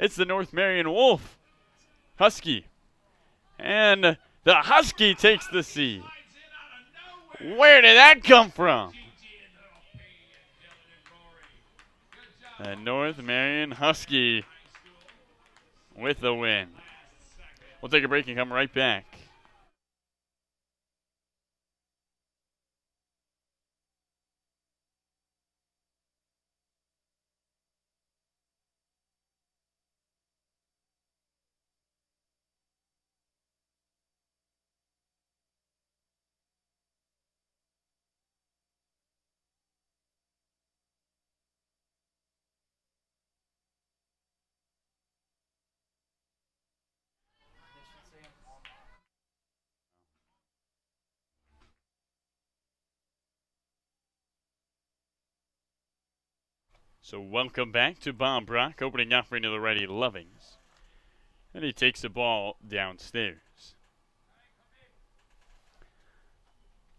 It's the North Marion Wolf. Husky. And the Husky takes the seed. Where did that come from? The North Marion Husky with the win. We'll take a break and come right back. So welcome back to Bob Brock, opening offering to the righty Lovings. And he takes the ball downstairs.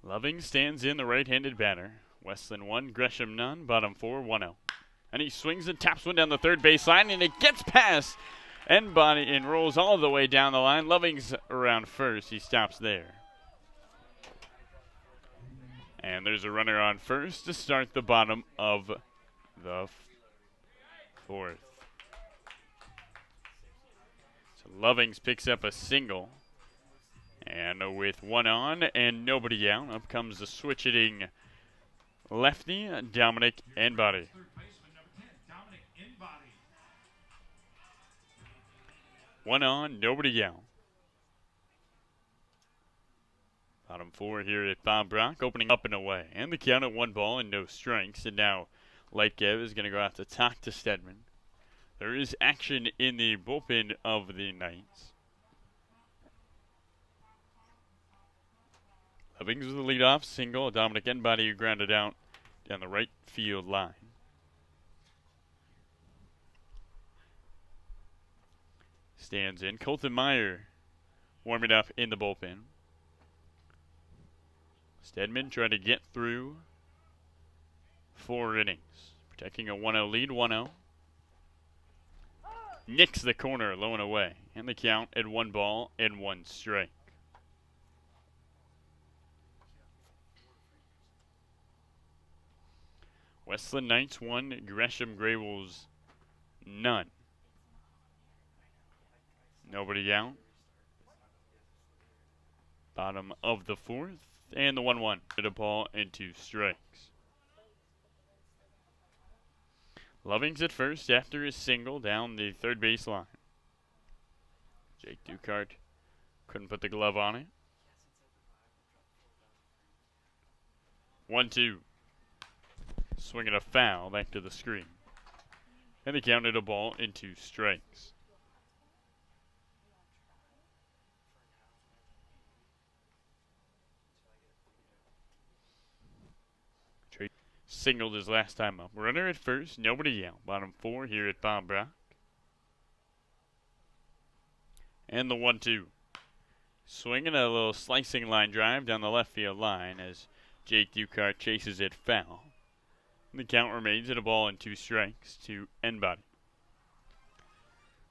Loving stands in, the right-handed batter. Westland 1, Gresham none, bottom 4, 1-0. And he swings and taps one down the third baseline, and it gets past N-body and rolls all the way down the line. Loving's around first. He stops there. And there's a runner on first to start the bottom of the fourth. So Lovings picks up a single. And with one on and nobody out, up comes the switch-hitting lefty, Dominic N-body. One on, nobody out. Bottom 4 here at Bob Brock, opening up and away. And the count at 1 ball and no strikes. And now Lightgev is going to go out to talk to Stedman. There is action in the bullpen of the Knights. Lovings with the leadoff single. Dominic N-body grounded out down the right field line. Stands in. Colton Meyer warming up in the bullpen. Stedman trying to get through 4 innings. Protecting a 1-0 lead, 1-0. Nicks the corner, low and away. And the count at 1 ball and 1 strike. Westland Knights 1, Gresham GreyWolves none. Nobody out. Bottom of the 4th. And the 1-1. Hit a ball and 2 strikes. Lovings at first after his single down the third base line. Jake Ducart couldn't put the glove on it. 1-2. Swinging a foul back to the screen. And they counted a ball and 2 strikes. Signaled his last time up. Runner at first, nobody out. Bottom 4 here at Bob Brock. And the 1-2. Swinging a little slicing line drive down the left field line as Jake Ducart chases it foul. The count remains at a ball and 2 strikes to N-body.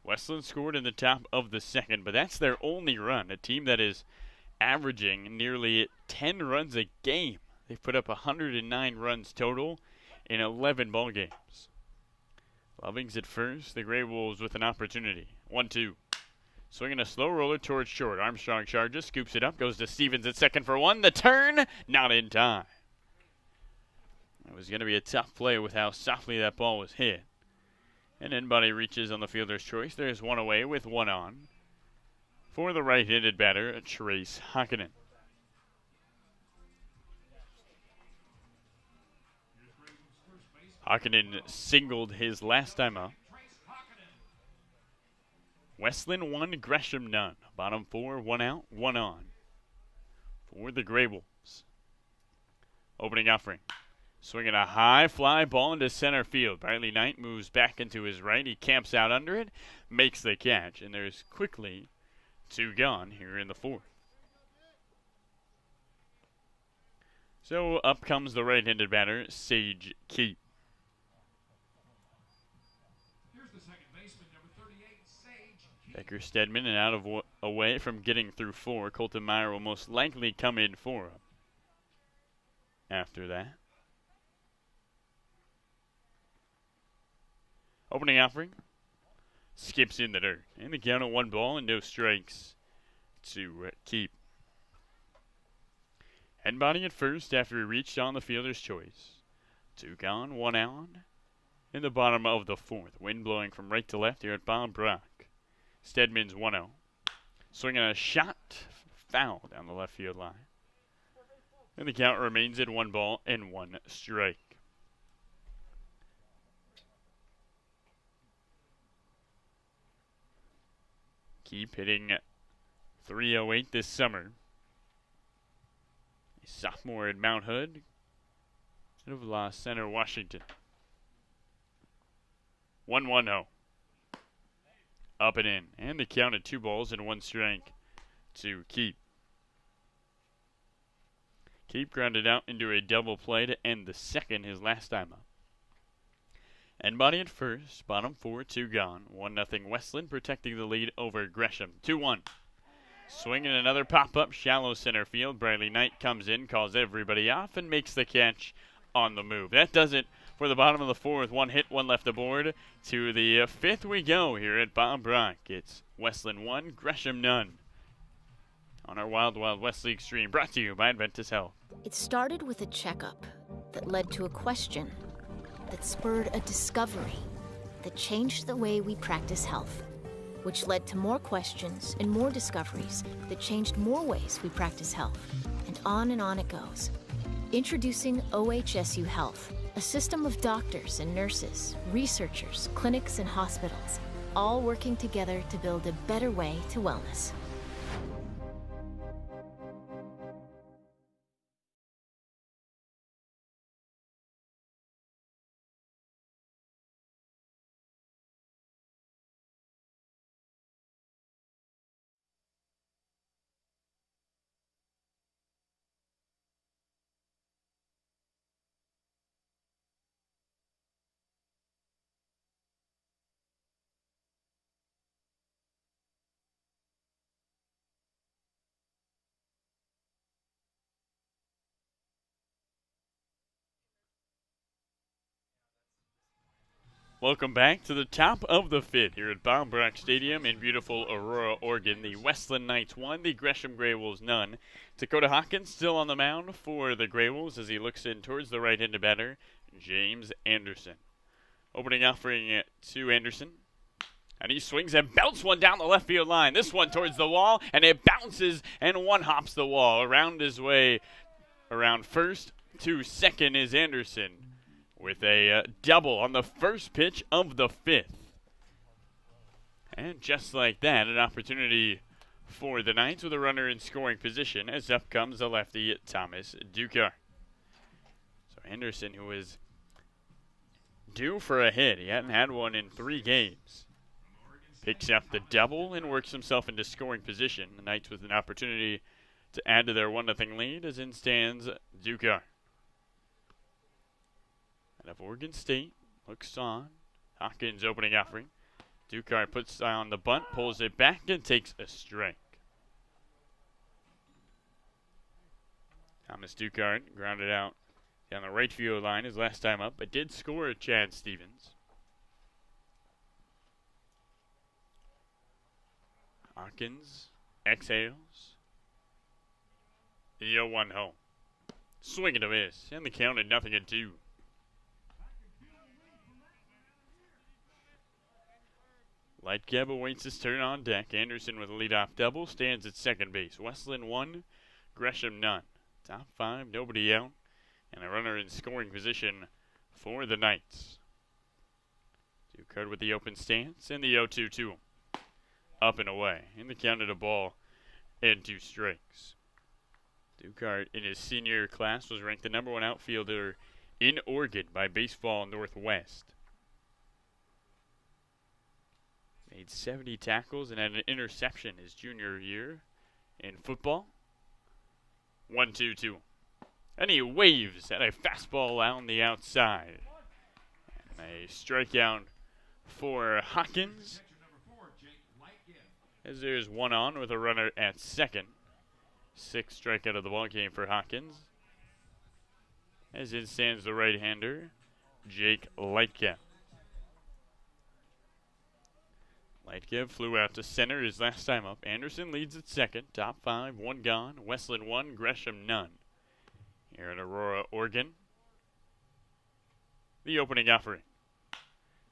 Westland scored in the top of the 2nd, but that's their only run. A team that is averaging nearly 10 runs a game. They've put up 109 runs total in 11 ball games. Lovings at first. The GreyWolves with an opportunity. 1-2. Swinging a slow roller towards short. Armstrong charges, scoops it up, goes to Stevens at second for 1. The turn, not in time. It was going to be a tough play with how softly that ball was hit. And N-body reaches on the fielder's choice. There's 1 away with 1 on for the right-handed batter, Trace Hockinen. Hockinen singled his last time up. Westland 1, Gresham none. Bottom 4, 1 out, 1 on for the GreyWolves. Opening offering. Swinging a high fly ball into center field. Bradley Knight moves back into his right. He camps out under it, makes the catch, and there's quickly 2 gone here in the 4th. So up comes the right-handed batter, Sage Keat. Becker Stedman and out of away from getting through 4. Colton Meyer will most likely come in for him after that. Opening offering. Skips in the dirt. And the count of 1 ball and no strikes to keep. Headbutting at first after he reached on the fielder's choice. 2 gone, 1 out. In the bottom of the 4th. Wind blowing from right to left here at Bob Brock. Stedman's 1-0. Swinging a shot. Foul down the left field line. And the count remains at 1 ball and 1 strike. Keep hitting .308 this summer. A sophomore at Mount Hood. Out of La Center, Washington. 1-1-0. Up and in. And the count at 2 balls and 1 strike to keep. Keep grounded out into a double play to end the 2nd, his last time up. And body at first, bottom 4, 2 gone. 1-0 Westland protecting the lead over Gresham. 2-1. Swinging another pop-up, shallow center field. Bradley Knight comes in, calls everybody off, and makes the catch on the move. That does it for the bottom of the 4th. 1 hit, 1 left aboard. To the 5th we go here at Bob Brock. It's Westland 1, Gresham none. On our Wild Wild West League stream, brought to you by Adventus Health. It started with a checkup that led to a question that spurred a discovery that changed the way we practice health, which led to more questions and more discoveries that changed more ways we practice health. And on it goes. Introducing OHSU Health, a system of doctors and nurses, researchers, clinics, and hospitals, all working together to build a better way to wellness. Welcome back to the top of the 5th here at Bob Brock Stadium in beautiful Aurora, Oregon. The Westland Knights 1, the Gresham GreyWolves none. Dakota Hawkins still on the mound for the GreyWolves as he looks in towards the right-handed batter, James Anderson. Opening offering to Anderson. And he swings and belts one down the left field line. This one towards the wall, and it bounces and one hops the wall. Around his way, around first to 2nd is Anderson, with a double on the first pitch of the 5th. And just like that, an opportunity for the Knights with a runner in scoring position as up comes the lefty Thomas Ducar. So Anderson, who is due for a hit, he hadn't had one in 3 games, picks up the double and works himself into scoring position. The Knights with an opportunity to add to their 1-0 lead as in stands Ducar. Out of Oregon State, looks on. Hawkins opening offering. Ducar puts on the bunt, pulls it back, and takes a strike. Thomas Ducar grounded out down the right field line his last time up, but did score at Chad Stevens. Hawkins exhales. The 0-1 home. Swing and a miss, and the count at 0-2. Lightcap awaits his turn on deck. Anderson with a leadoff double stands at second base. Westland 1, Gresham none. Top 5, nobody out, and a runner in scoring position for the Knights. Ducard with the open stance and the 0-2-2. Up and away. In the count at a ball and 2 strikes. Ducard in his senior class was ranked the #1 outfielder in Oregon by Baseball Northwest. Made 70 tackles and had an interception his junior year in football. 1-2-2. And he waves at a fastball on the outside. And a strikeout for Hawkins. as there's one on with a runner at second. 6th strikeout of the ball game for Hawkins. As in stands the right-hander, Jake Lightcap. Lightcap flew out to center his last time up. Anderson leads at second. Top 5, 1 gone. Westland 1, Gresham none. Here in Aurora, Oregon. The opening offering.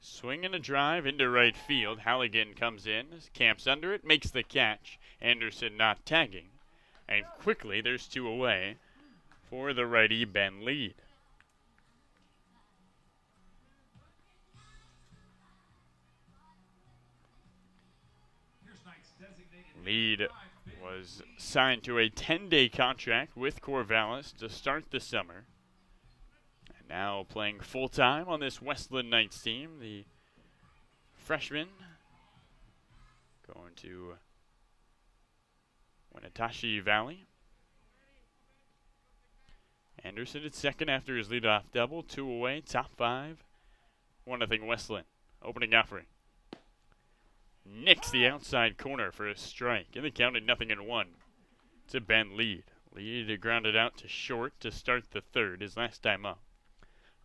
Swing and a drive into right field. Halligan comes in, camps under it, makes the catch. Anderson not tagging. And quickly there's 2 away for the righty Ben Lead. Lead was signed to a 10-day contract with Corvallis to start the summer. And now playing full-time on this Westland Knights team, the freshman going to Winnetashi Valley. Anderson at second after his leadoff double, 2 away, top 5, 1-0 Westland. Opening offering. Nicks the outside corner for a strike. In the count at 0-1 to Ben Lead. Lead grounded out to short to start the 3rd, his last time up.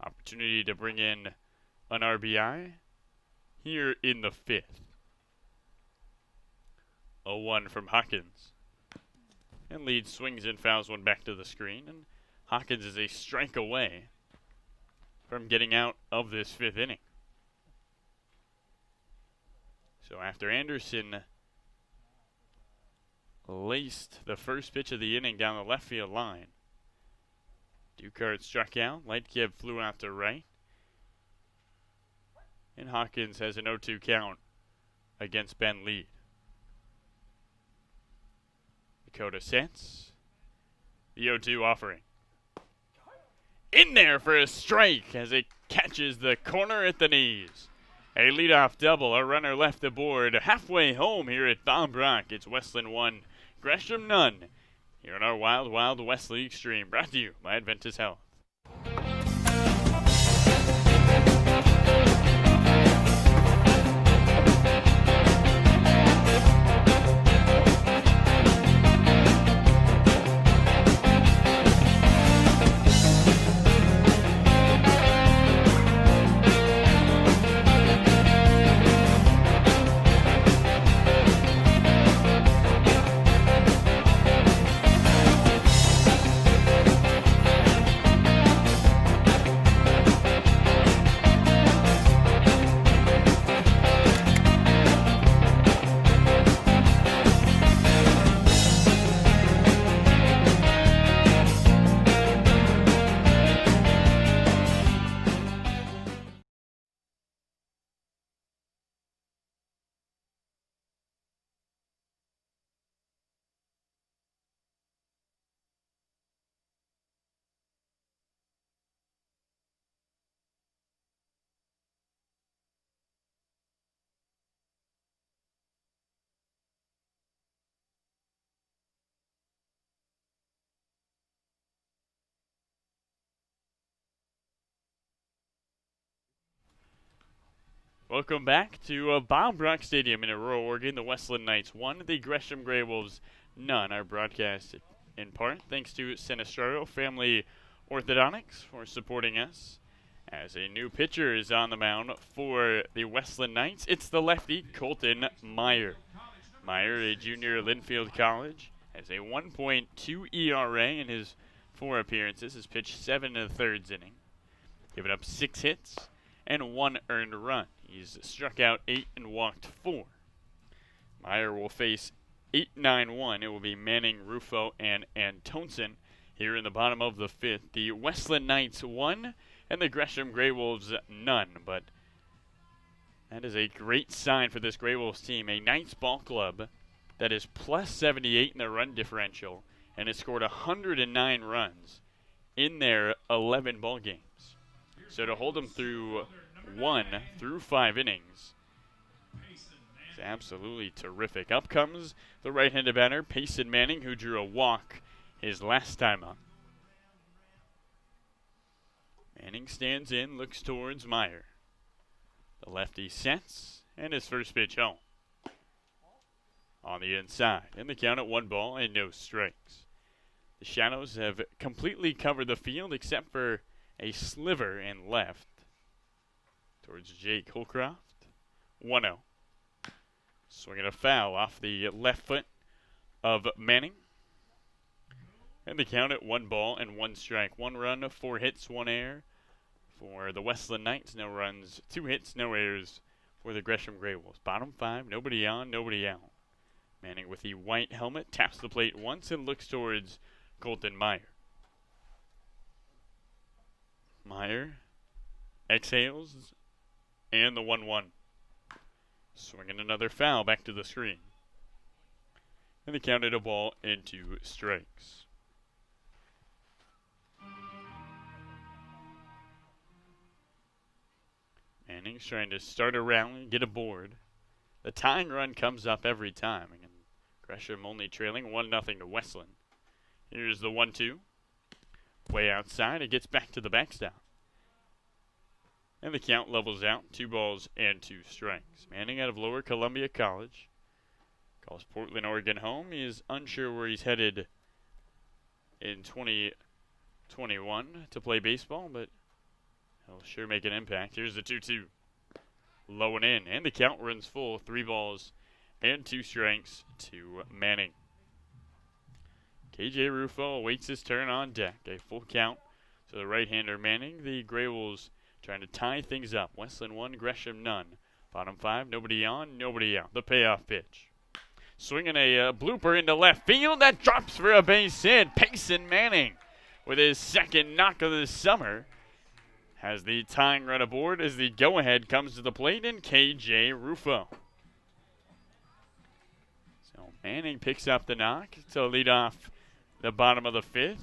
Opportunity to bring in an RBI here in the 5th. 0-1 from Hawkins. And Lead swings and fouls one back to the screen. And Hawkins is a strike away from getting out of this 5th inning. So after Anderson laced the first pitch of the inning down the left field line, Ducart struck out, Lightcap flew out to right, and Hawkins has an 0-2 count against Ben Lead. Dakota sets, the 0-2 offering. In there for a strike as it catches the corner at the knees. A leadoff double, a runner left aboard. Halfway home here at Bob Brock. It's Westland 1, Gresham none. Here in our Wild Wild West League stream, brought to you by Adventist Health. Welcome back to Bob Brock Stadium in Aurora, Oregon. The Westland Knights 1, the Gresham GreyWolves none. Our broadcast in part thanks to Sinistraro Family Orthodontics for supporting us. As a new pitcher is on the mound for the Westland Knights, it's the lefty Colton Meyer. Meyer, a junior at Linfield College, has a 1.2 ERA in his 4 appearances. Has pitched 7 1/3 inning, given up 6 hits and 1 earned run. He's struck out 8 and walked 4. Meyer will face 8-9-1. It will be Manning, Rufo, and Antonsen here in the bottom of the 5th. The Westland Knights 1 and the Gresham GreyWolves none. But that is a great sign for this GreyWolves team. A Knights ball club that is plus 78 in their run differential and has scored 109 runs in their 11 ball games. So to hold them through 1 through 5 innings is absolutely terrific. Up comes the right-handed batter, Payson Manning, who drew a walk his last time up. Manning stands in, looks towards Meyer. The lefty sets, and his first pitch home. on the inside. And the count at 1 ball and no strikes. The Shadows have completely covered the field except for a sliver in left towards Jake Holcroft. 1-0. Swinging a foul off the left foot of Manning. And the count at 1 ball and 1 strike. 1 run, 4 hits, 1 error for the Westland Knights. No runs, 2 hits, no errors for the Gresham GreyWolves. Bottom 5, nobody on, nobody out. Manning with the white helmet taps the plate once and looks towards Colton Meyer. Meyer exhales and the 1-1. Swinging another foul back to the screen. And the count at a ball and 2 strikes. Manning's trying to start a rally, get aboard. The tying run comes up every time. And Gresham only trailing 1-0 to Westland. Here's the 1-2. Way outside, it gets back to the backstop. And the count levels out, 2 balls and 2 strikes. Manning out of Lower Columbia College. Calls Portland, Oregon home. He is unsure where he's headed in 2021 to play baseball, but he'll sure make an impact. Here's the 2-2. Low and in, and the count runs full. 3 balls and 2 strikes to Manning. KJ Rufo awaits his turn on deck. A full count to the right-hander Manning. The GreyWolves trying to tie things up. Westland 1, Gresham none. Bottom 5, nobody on, nobody out. The payoff pitch. Swinging a blooper into left field. That drops for a base hit. Payson Manning with his second knock of the summer has the tying run aboard as the go-ahead comes to the plate in KJ Rufo. So Manning picks up the knock to lead off the bottom of the 5th.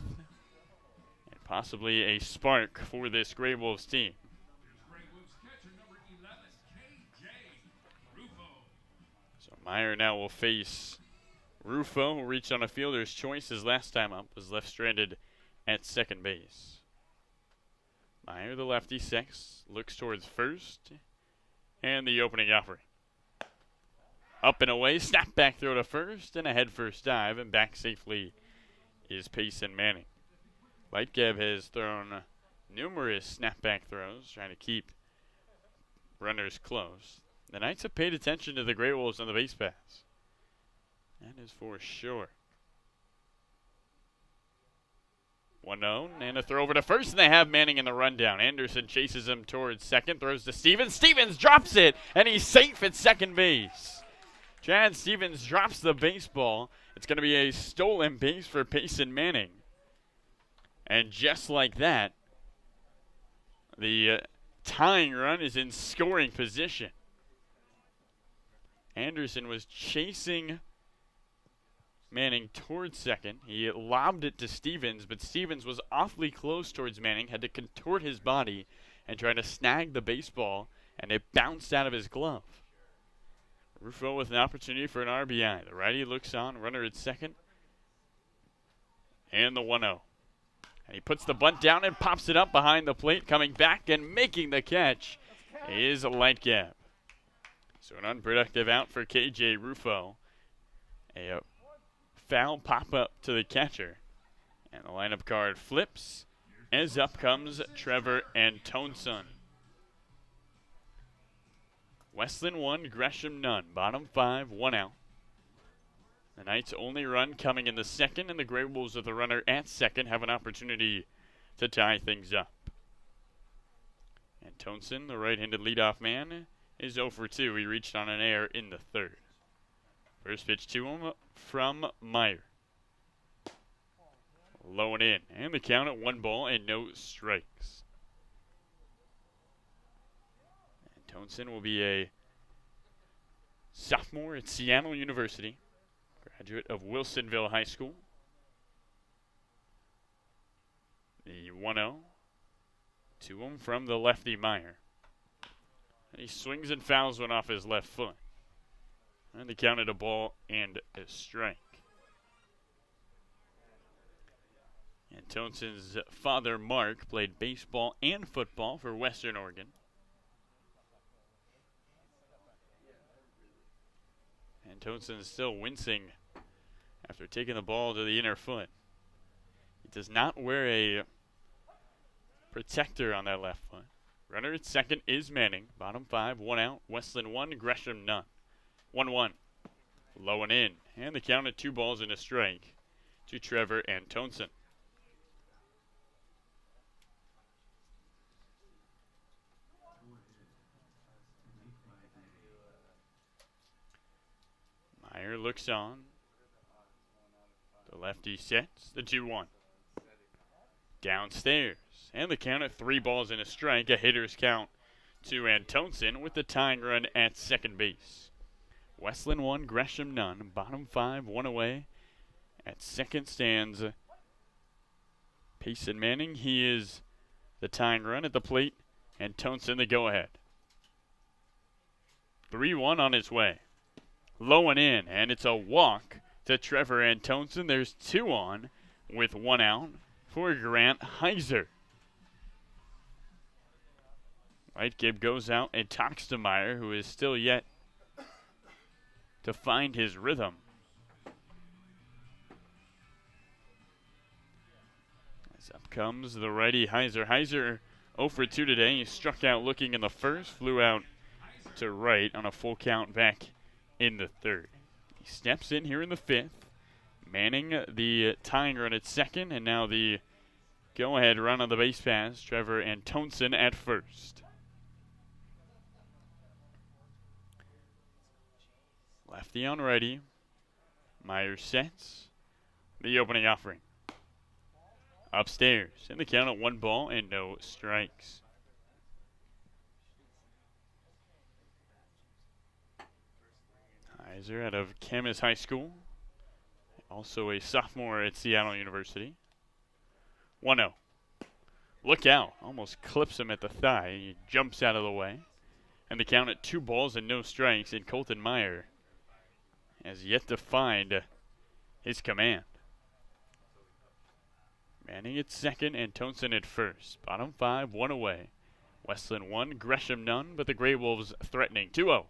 And possibly a spark for this GreyWolves team. So Meyer now will face Rufo, who reached on a fielder's choice his last time up, was left stranded at second base. Meyer, the lefty, 6, looks towards first, and the opening offering. Up and away, snap back throw to first, and a head first dive, and back safely is Payson Manning. Lightgeb has thrown numerous snapback throws, trying to keep runners close. The Knights have paid attention to the GreyWolves on the base paths. That is for sure. 1-0, and a throw over to first, and they have Manning in the rundown. Anderson chases him towards second, throws to Stevens. Stevens drops it, and he's safe at second base. Chad Stevens drops the baseball. It's going to be a stolen base for Payson Manning. And just like that, the tying run is in scoring position. Anderson was chasing Manning towards second. He lobbed it to Stevens, but Stevens was awfully close towards Manning, had to contort his body and try to snag the baseball, and it bounced out of his glove. Rufo with an opportunity for an RBI. The righty looks on, runner at second, and the 1-0. And he puts the bunt down and pops it up behind the plate. Coming back and making the catch is Lightgeb. So an unproductive out for KJ Rufo. A foul pop-up to the catcher. And the lineup card flips as up comes Trevor Antonson. Westland 1, Gresham none. Bottom 5, 1 out. The Knights' only run coming in the second, and the GreyWolves with the runner at second have an opportunity to tie things up. Antonson, the right-handed leadoff man, is 0 for 2. He reached on an error in the third. First pitch to him from Meyer. Low and in. And the count at 1 ball and no strikes. Antonson will be a sophomore at Seattle University. Graduate of Wilsonville High School. The 1-0 to him from the lefty Meyer. And he swings and fouls one off his left foot. And they counted a ball and a strike. Antonson's father, Mark, played baseball and football for Western Oregon. And Tonson's still wincing after taking the ball to the inner foot. He does not wear a protector on that left foot. Runner at second is Manning. Bottom 5, 1 out. Westland 1, Gresham none. 1-1. Low and in. And the count at 2 balls and a strike to Trevor and Tonson. Meyer looks on. The lefty sets the 2-1. Downstairs. And the count at 3 balls and a strike. A hitter's count to Antonsen with the tying run at second base. Westland 1, Gresham none. Bottom 5, 1 away. At second stands Payson Manning. He is the tying run at the plate. And Tonson the go-ahead. 3-1 on its way. Low and in, and it's a walk to Trevor and Tonson. There's 2 on with 1 out for Grant Heiser. Right, Gibb goes out and talks to Meyer, who is still yet to find his rhythm. As up comes the righty Heiser. Heiser 0 for 2 today. He struck out looking in the first, flew out to right on a full count back in the third. He steps in here in the 5th. Manning the tying run at second, and now the go-ahead run on the base pass. Trevor and Tonson at first. Lefty on righty. Meyer sets the opening offering. Upstairs, and the count at 1 ball and no strikes. Heiser out of Camas High School. Also a sophomore at Seattle University. 1-0. Look out. Almost clips him at the thigh. He jumps out of the way. And the count at 2 balls and no strikes. And Colton Meyer has yet to find his command. Manning at second and Tonson at first. Bottom 5, 1 away. Westland 1, Gresham none, but the GreyWolves threatening. 2-0.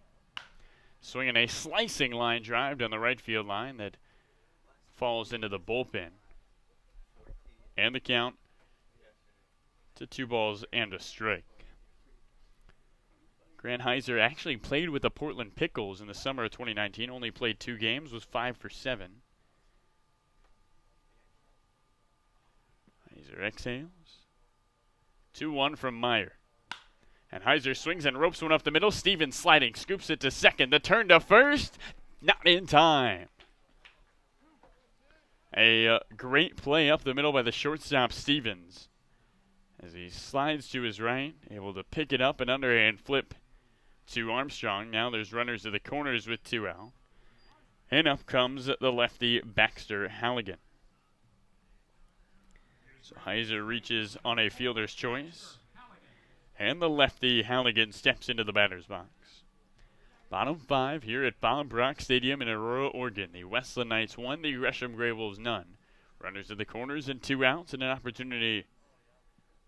Swinging a slicing line drive down the right field line that falls into the bullpen. And the count to 2 balls and a strike. Grant Heiser actually played with the Portland Pickles in the summer of 2019. Only played 2 games, was 5 for 7. Heiser exhales. 2-1 from Meyer. And Heiser swings and ropes one up the middle. Stevens sliding, scoops it to second. The turn to first, not in time. A great play up the middle by the shortstop Stevens. As he slides to his right, able to pick it up and underhand flip to Armstrong. Now there's runners to the corners with 2 out. And up comes the lefty Baxter Halligan. So Heiser reaches on a fielder's choice. And the lefty Halligan steps into the batter's box. Bottom 5 here at Bob Brock Stadium in Aurora, Oregon. The Westland Knights 1, the Gresham GreyWolves none. Runners to the corners and 2 outs, and an opportunity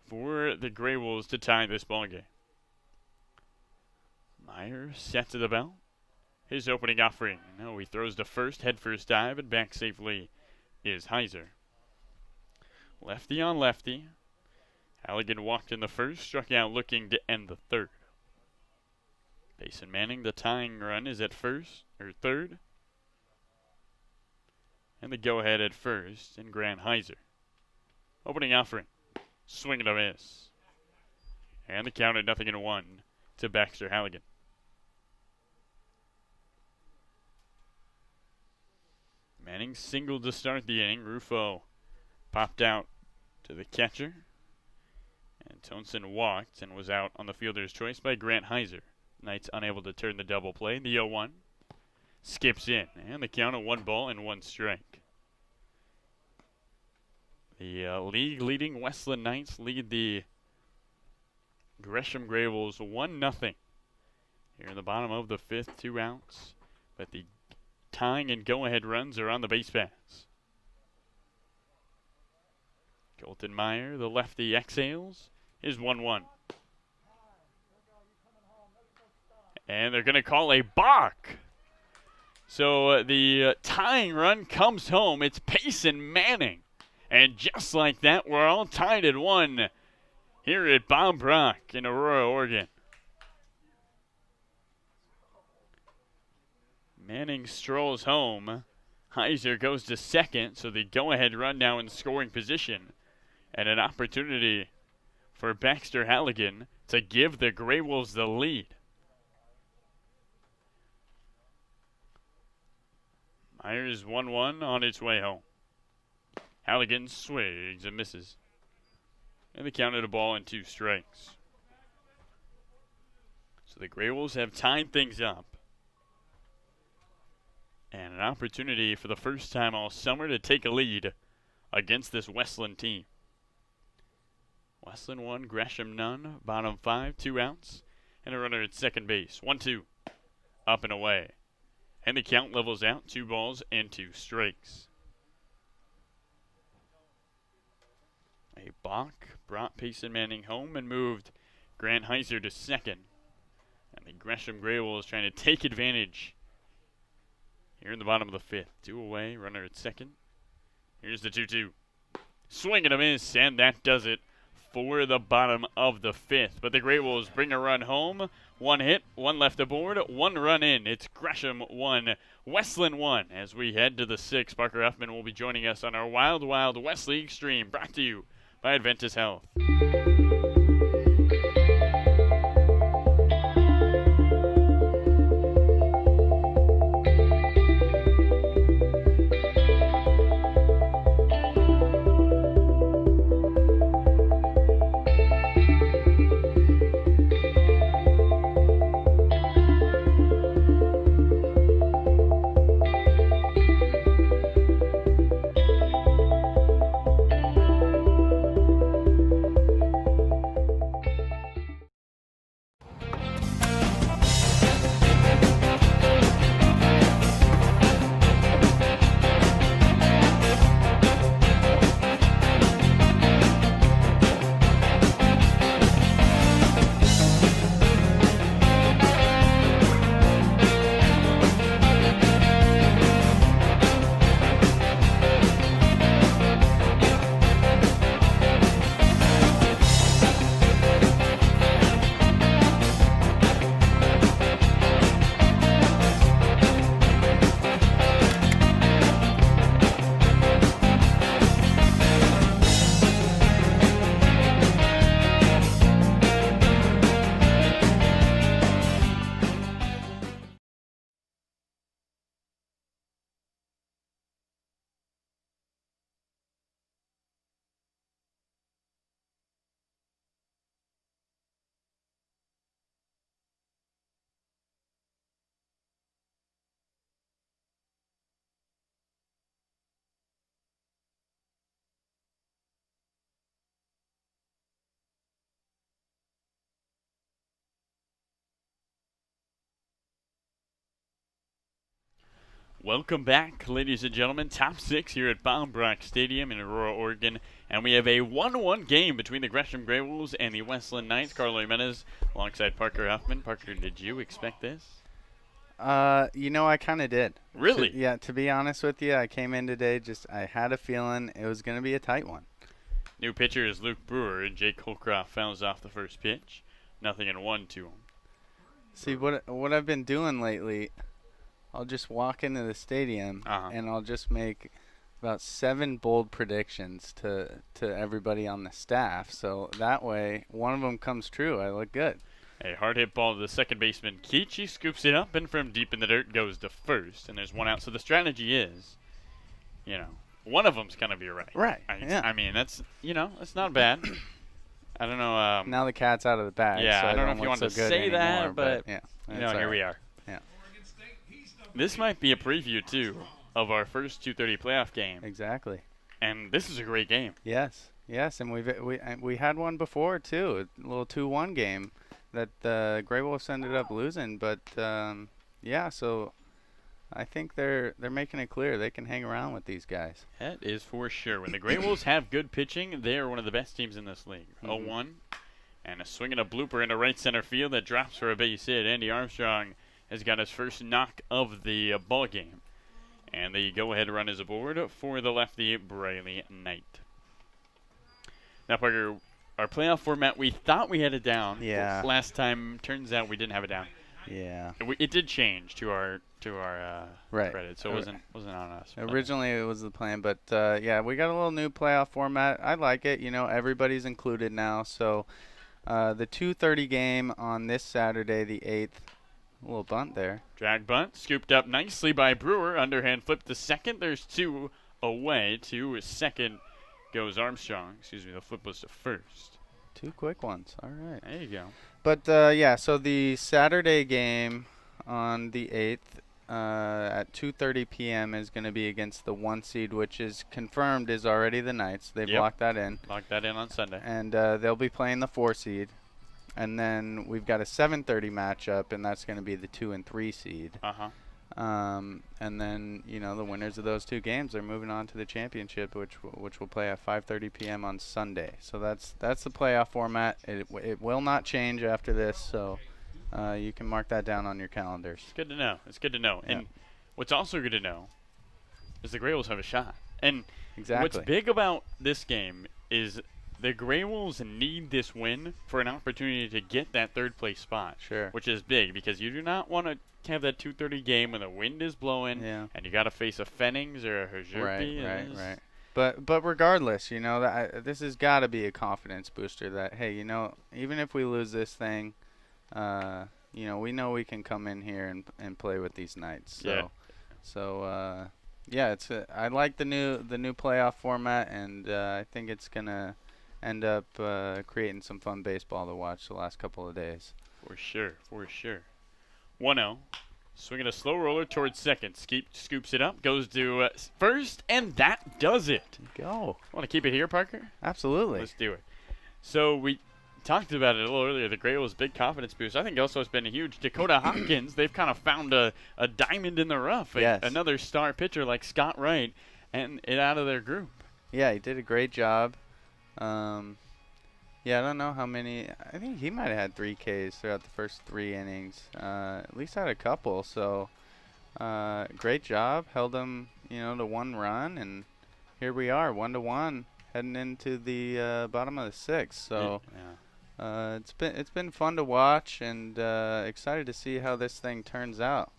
for the GreyWolves to tie this ballgame. Meyer set to the belt. His opening offering. Now he throws to first, head first dive, and back safely is Heiser. Lefty on lefty. Halligan walked in the first, struck out looking to end the third. Payson Manning, the tying run is at third. And the go-ahead at first in Grant Heiser. Opening offering. Swing and a miss. And the count at 0-1 to Baxter Halligan. Manning singled to start the inning. Rufo popped out to the catcher. And Tonson walked and was out on the fielder's choice by Grant Heiser. Knights unable to turn the double play. The 0-1 skips in. And the count of 1 ball and 1 strike. The league-leading Westland Knights lead the Gresham GreyWolves 1-0. Here in the bottom of the 5th, 2 outs. But the tying and go-ahead runs are on the base pass. Colton Meyer, the lefty, exhales. Is 1-1. And they're going to call a balk. So the tying run comes home. It's Payson Manning. And just like that, we're all tied at 1 here at Bob Brock in Aurora, Oregon. Manning strolls home. Heiser goes to second, so the go-ahead run now in scoring position. And an opportunity for Baxter Halligan to give the GreyWolves the lead. Myers 1-1 on its way home. Halligan swings and misses. And they counted a ball and 2 strikes. So the GreyWolves have tied things up. And an opportunity for the first time all summer to take a lead against this Westland team. Westland 1, Gresham none. Bottom 5, 2 outs. And a runner at second base. 1-2. Up and away. And the count levels out. 2 balls and 2 strikes. A balk brought Payson Manning home and moved Grant Heiser to second. And the Gresham GreyWolves trying to take advantage here in the bottom of the 5th. 2 away, runner at second. Here's the 2-2. Swing and a miss, and that does it for the bottom of the 5th. But the GreyWolves bring a run home. 1 hit, 1 left aboard, 1 run in. It's Gresham 1, Westland 1. As we head to the 6th, Parker Huffman will be joining us on our Wild Wild West League stream, brought to you by Adventus Health. Welcome back, ladies and gentlemen. Top 6 here at Bob Brock Stadium in Aurora, Oregon. And we have a 1-1 game between the Gresham GreyWolves and the Westland Knights. Carlo Jimenez alongside Parker Huffman. Parker, did you expect this? I kind of did. Really? To be honest with you, I came in today I had a feeling it was going to be a tight one. New pitcher is Luke Brewer, and Jake Holcroft fouls off the first pitch. 0-1 to him. See, what I've been doing lately, I'll just walk into the stadium and I'll just make about 7 bold predictions to everybody on the staff. So that way, one of them comes true. I look good. A hard hit ball to the second baseman. Kichi scoops it up and from deep in the dirt goes to first. And there's 1 out. So the strategy is, one of them's going to be right. Right. I mean, that's not bad. I don't know. Now the cat's out of the bag. Yeah, so I don't know if you wanted to say anymore, that, but yeah, here we are. Yeah. This might be a preview, too, of our first 2:30 playoff game. Exactly. And this is a great game. Yes, and we had one before, too, a little 2-1 game that the GreyWolves ended up losing. But, so I think they're making it clear they can hang around with these guys. That is for sure. When the GreyWolves have good pitching, they are one of the best teams in this league. 0-1, and a swing and a blooper into right center field that drops for a base hit. Andy Armstrong has got his first knock of the ball game. And the go-ahead run is aboard for the lefty, Briley Knight. Now, Parker, our playoff format, we thought we had it down. Yeah. Last time, turns out we didn't have it down. Yeah. It did change to our right. credit, so it wasn't on us. Originally, it was the plan, but yeah, we got a little new playoff format. I like it. You know, everybody's included now. So the 2:30 game on this Saturday, the 8th. A little bunt there. Drag bunt, scooped up nicely by Brewer. Underhand flip to second. There's 2 away. 2 is second. Goes Armstrong. Excuse me, the flip was to first. 2 quick ones. All right. There you go. But, yeah, so the Saturday game on the 8th at 2:30 p.m. is going to be against the 1 seed, which is confirmed is already the Knights. They've locked that in. Locked that in on Sunday. And they'll be playing the 4 seed. And then we've got a 7:30 matchup, and that's going to be the 2 and 3 seed. And then, you know, the winners of those 2 games are moving on to the championship, which will play at 5:30 p.m. on Sunday. So that's the playoff format. It will not change after this, so you can mark that down on your calendars. It's good to know. It's good to know. Yeah. And what's also good to know is the GreyWolves have a shot. And exactly. What's big about this game is the GreyWolves need this win for an opportunity to get that 3rd place spot. Sure. Which is big because you do not want to have that 2:30 game when the wind is blowing and you got to face a Fennings or a Herjerpi. Right. But regardless, you know, this has got to be a confidence booster that, hey, you know, even if we lose this thing, you know we can come in here and play with these Knights. So yeah, I like the new playoff format, and I think it's gonna end up creating some fun baseball to watch the last couple of days. For sure. 1-0. Swinging a slow roller towards second. Scoops it up. Goes to first, and that does it. Go. Want to keep it here, Parker? Absolutely. Let's do it. So we talked about it a little earlier. The GreyWolves' big confidence boost. I think also has been huge. Dakota Hopkins, they've kind of found a diamond in the rough. Yes. Another star pitcher like Scott Wright, and it out of their group. Yeah, he did a great job. Yeah, I don't know how many. I think he might have had 3 Ks throughout the first 3 innings. At least had a couple. So, great job. Held him, you know, to 1 run, and here we are, 1-1, heading into the bottom of the 6th. So, it's been fun to watch, and excited to see how this thing turns out.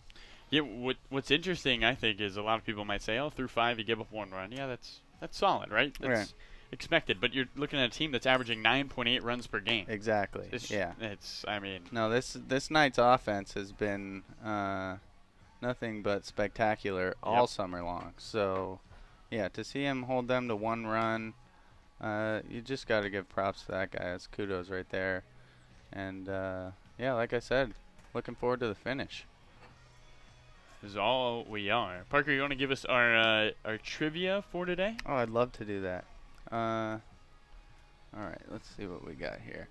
Yeah, what's interesting, I think, is a lot of people might say, "Oh, through 5, you give up 1 run." Yeah, that's solid, right? That's expected, but you're looking at a team that's averaging 9.8 runs per game. Exactly. No, this Knights offense has been nothing but spectacular all summer long. So, yeah, to see him hold them to 1 run, you just got to give props to that guy. That's kudos right there. And yeah, like I said, looking forward to the finish. This is all we are. Parker, you want to give us our trivia for today? Oh, I'd love to do that. All right, let's see what we got here.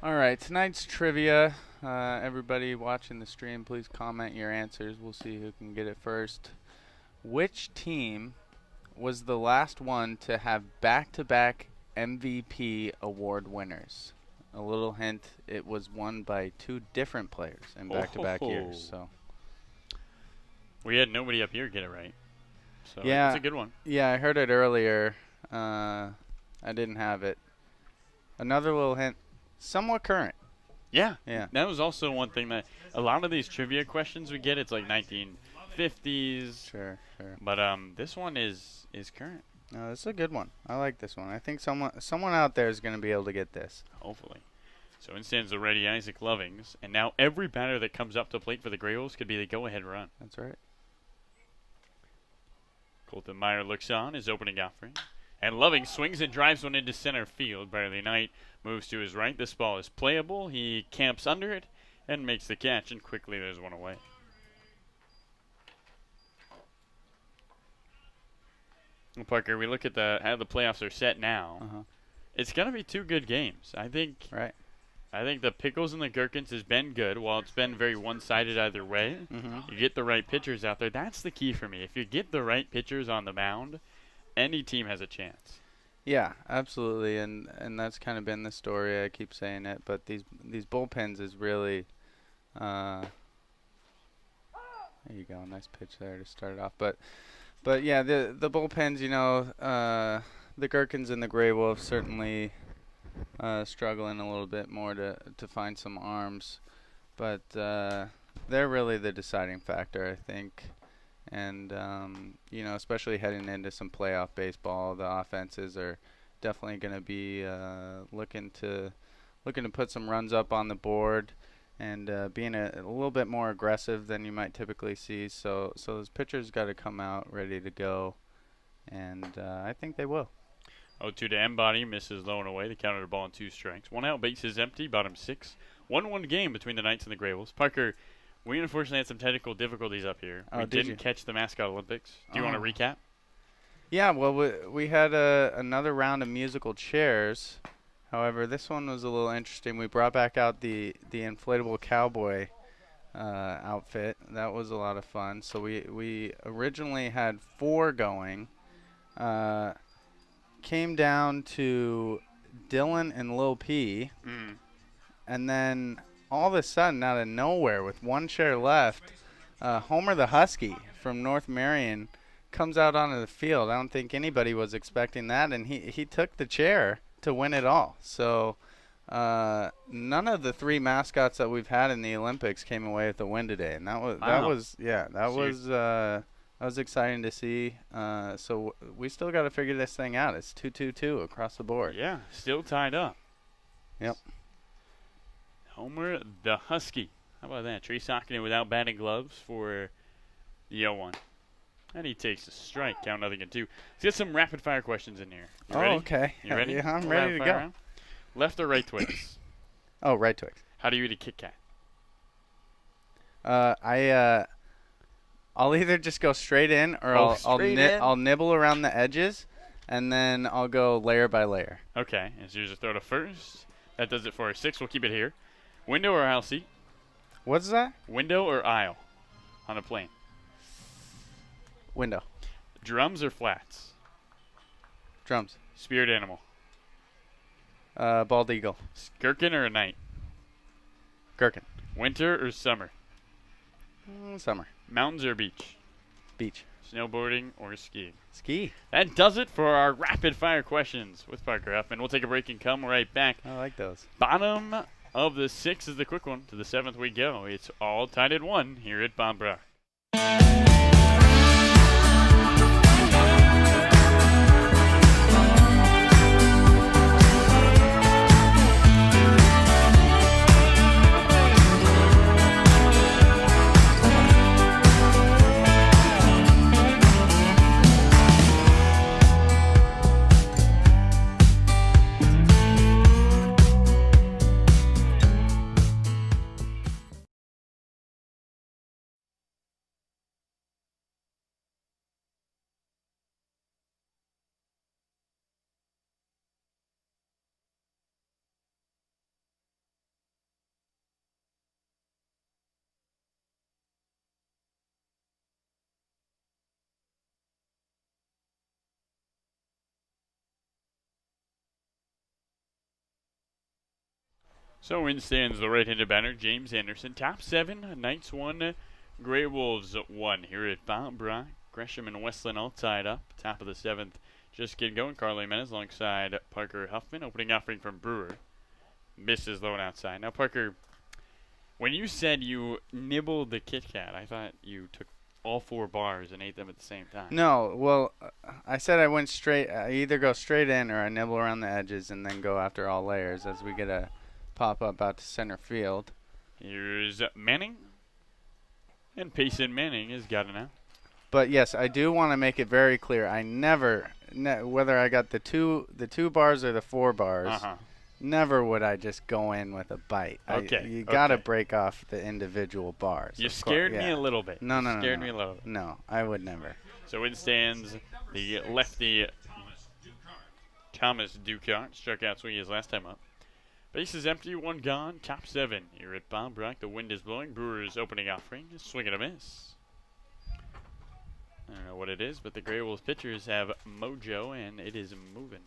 All right, tonight's trivia. Everybody watching the stream, please comment your answers. We'll see who can get it first. Which team was the last one to have back-to-back MVP award winners? A little hint, it was won by 2 different players in back-to-back years. So we had nobody up here get it right. So yeah, it's a good one. Yeah, I heard it earlier. I didn't have it. Another little hint, somewhat current. Yeah. That was also one thing that a lot of these trivia questions we get, it's like 1950s. Sure. But this one is current. No, this is a good one. I like this one. I think someone out there is going to be able to get this. Hopefully. So in stands already Isaac Lovings, and now every batter that comes up to plate for the GreyWolves could be the go-ahead run. That's right. Colton Meyer looks on, his opening offering. And Loving swings and drives one into center field. Briley Knight moves to his right. This ball is playable. He camps under it and makes the catch, and quickly there's one away. Well, Parker, we look at how the playoffs are set now. It's going to be 2 good games. I think the Pickles and the Gherkins has been good. While it's been very one-sided either way, you get the right pitchers out there. That's the key for me. If you get the right pitchers on the mound, any team has a chance. Yeah, absolutely, and that's kind of been the story. I keep saying it, but these bullpens is really There you go. Nice pitch there to start it off. But yeah, the bullpens, the Gherkins and the GreyWolves certainly struggling a little bit more to find some arms. But they're really the deciding factor, I think. And, especially heading into some playoff baseball, the offenses are definitely going to be looking to put some runs up on the board and being a little bit more aggressive than you might typically see. So those pitchers got to come out ready to go, and I think they will. 0-2 to Embody, misses low and away. The counter to ball and 2 strikes. 1 out, base is empty, bottom 6. 1-1 game between the Knights and the GreyWolves. Parker, we unfortunately had some technical difficulties up here. We didn't catch the Mascot Olympics. Do you want to recap? Yeah, well, we had another round of musical chairs. However, this one was a little interesting. We brought back out the inflatable cowboy outfit. That was a lot of fun. So we originally had 4 going. Came down to Dylan and Lil P. And then all of a sudden, out of nowhere, with 1 chair left, Homer the Husky from North Marion comes out onto the field. I don't think anybody was expecting that, and he took the chair to win it all. So none of the 3 mascots that we've had in the Olympics came away with the win today, and that was exciting to see. So we still got to figure this thing out. It's 2-2-2 across the board. Yeah, still tied up. Yep. Homer the Husky. How about that? Trey Sockinen without batting gloves for the 0-1. And he takes a strike. Count nothing at 2. Let's get some rapid fire questions in here. You ready? Okay. You ready? Yeah, I'm ready to go. Round? Left or right Twix? Oh, right Twix. How do you eat a Kit Kat? I'll either just go straight in or I'll nibble around the edges, and then I'll go layer by layer. Okay. And so here's a throw to first. That does it for our 6. We'll keep it here. Window or aisle seat? What's that? Window or aisle on a plane? Window. Drums or flats? Drums. Spirit animal? Bald eagle. Gherkin or a knight? Gherkin. Winter or summer? Summer. Mountains or beach? Beach. Snowboarding or skiing? Ski. That does it for our rapid fire questions with Parker Huffman. We'll take a break and come right back. I like those. Bottom of the 6 is the quick one. To the 7th we go. It's all tied at 1 here at Bob Brock. So in stands the right-handed batter, James Anderson. Top 7, Knights 1, GreyWolves 1 here at Bob Brock. Gresham and Westland all tied up. Top of the 7th, just getting going. Carly Menes alongside Parker Huffman. Opening offering from Brewer. Misses low and outside. Now, Parker, when you said you nibbled the Kit Kat, I thought you took all 4 bars and ate them at the same time. No, well, I said I went straight. I either go straight in or I nibble around the edges and then go after all layers as we get a pop-up out to center field. Here's Manning. And Payson Manning has got it now. But, yes, I do want to make it very clear. I never, whether I got the two bars or the 4 bars, never would I just go in with a bite. Okay. You got to break off the individual bars. You scared me a little bit. No. Scared me a little bit. No, I would never. So in stands the lefty Thomas Ducart. Struck out swinging his last time up. Base is empty, 1 gone. Top 7 here at Bob Brock. The wind is blowing. Brewers opening offering. Swing and a miss. I don't know what it is, but the GreyWolves pitchers have mojo, and it is moving.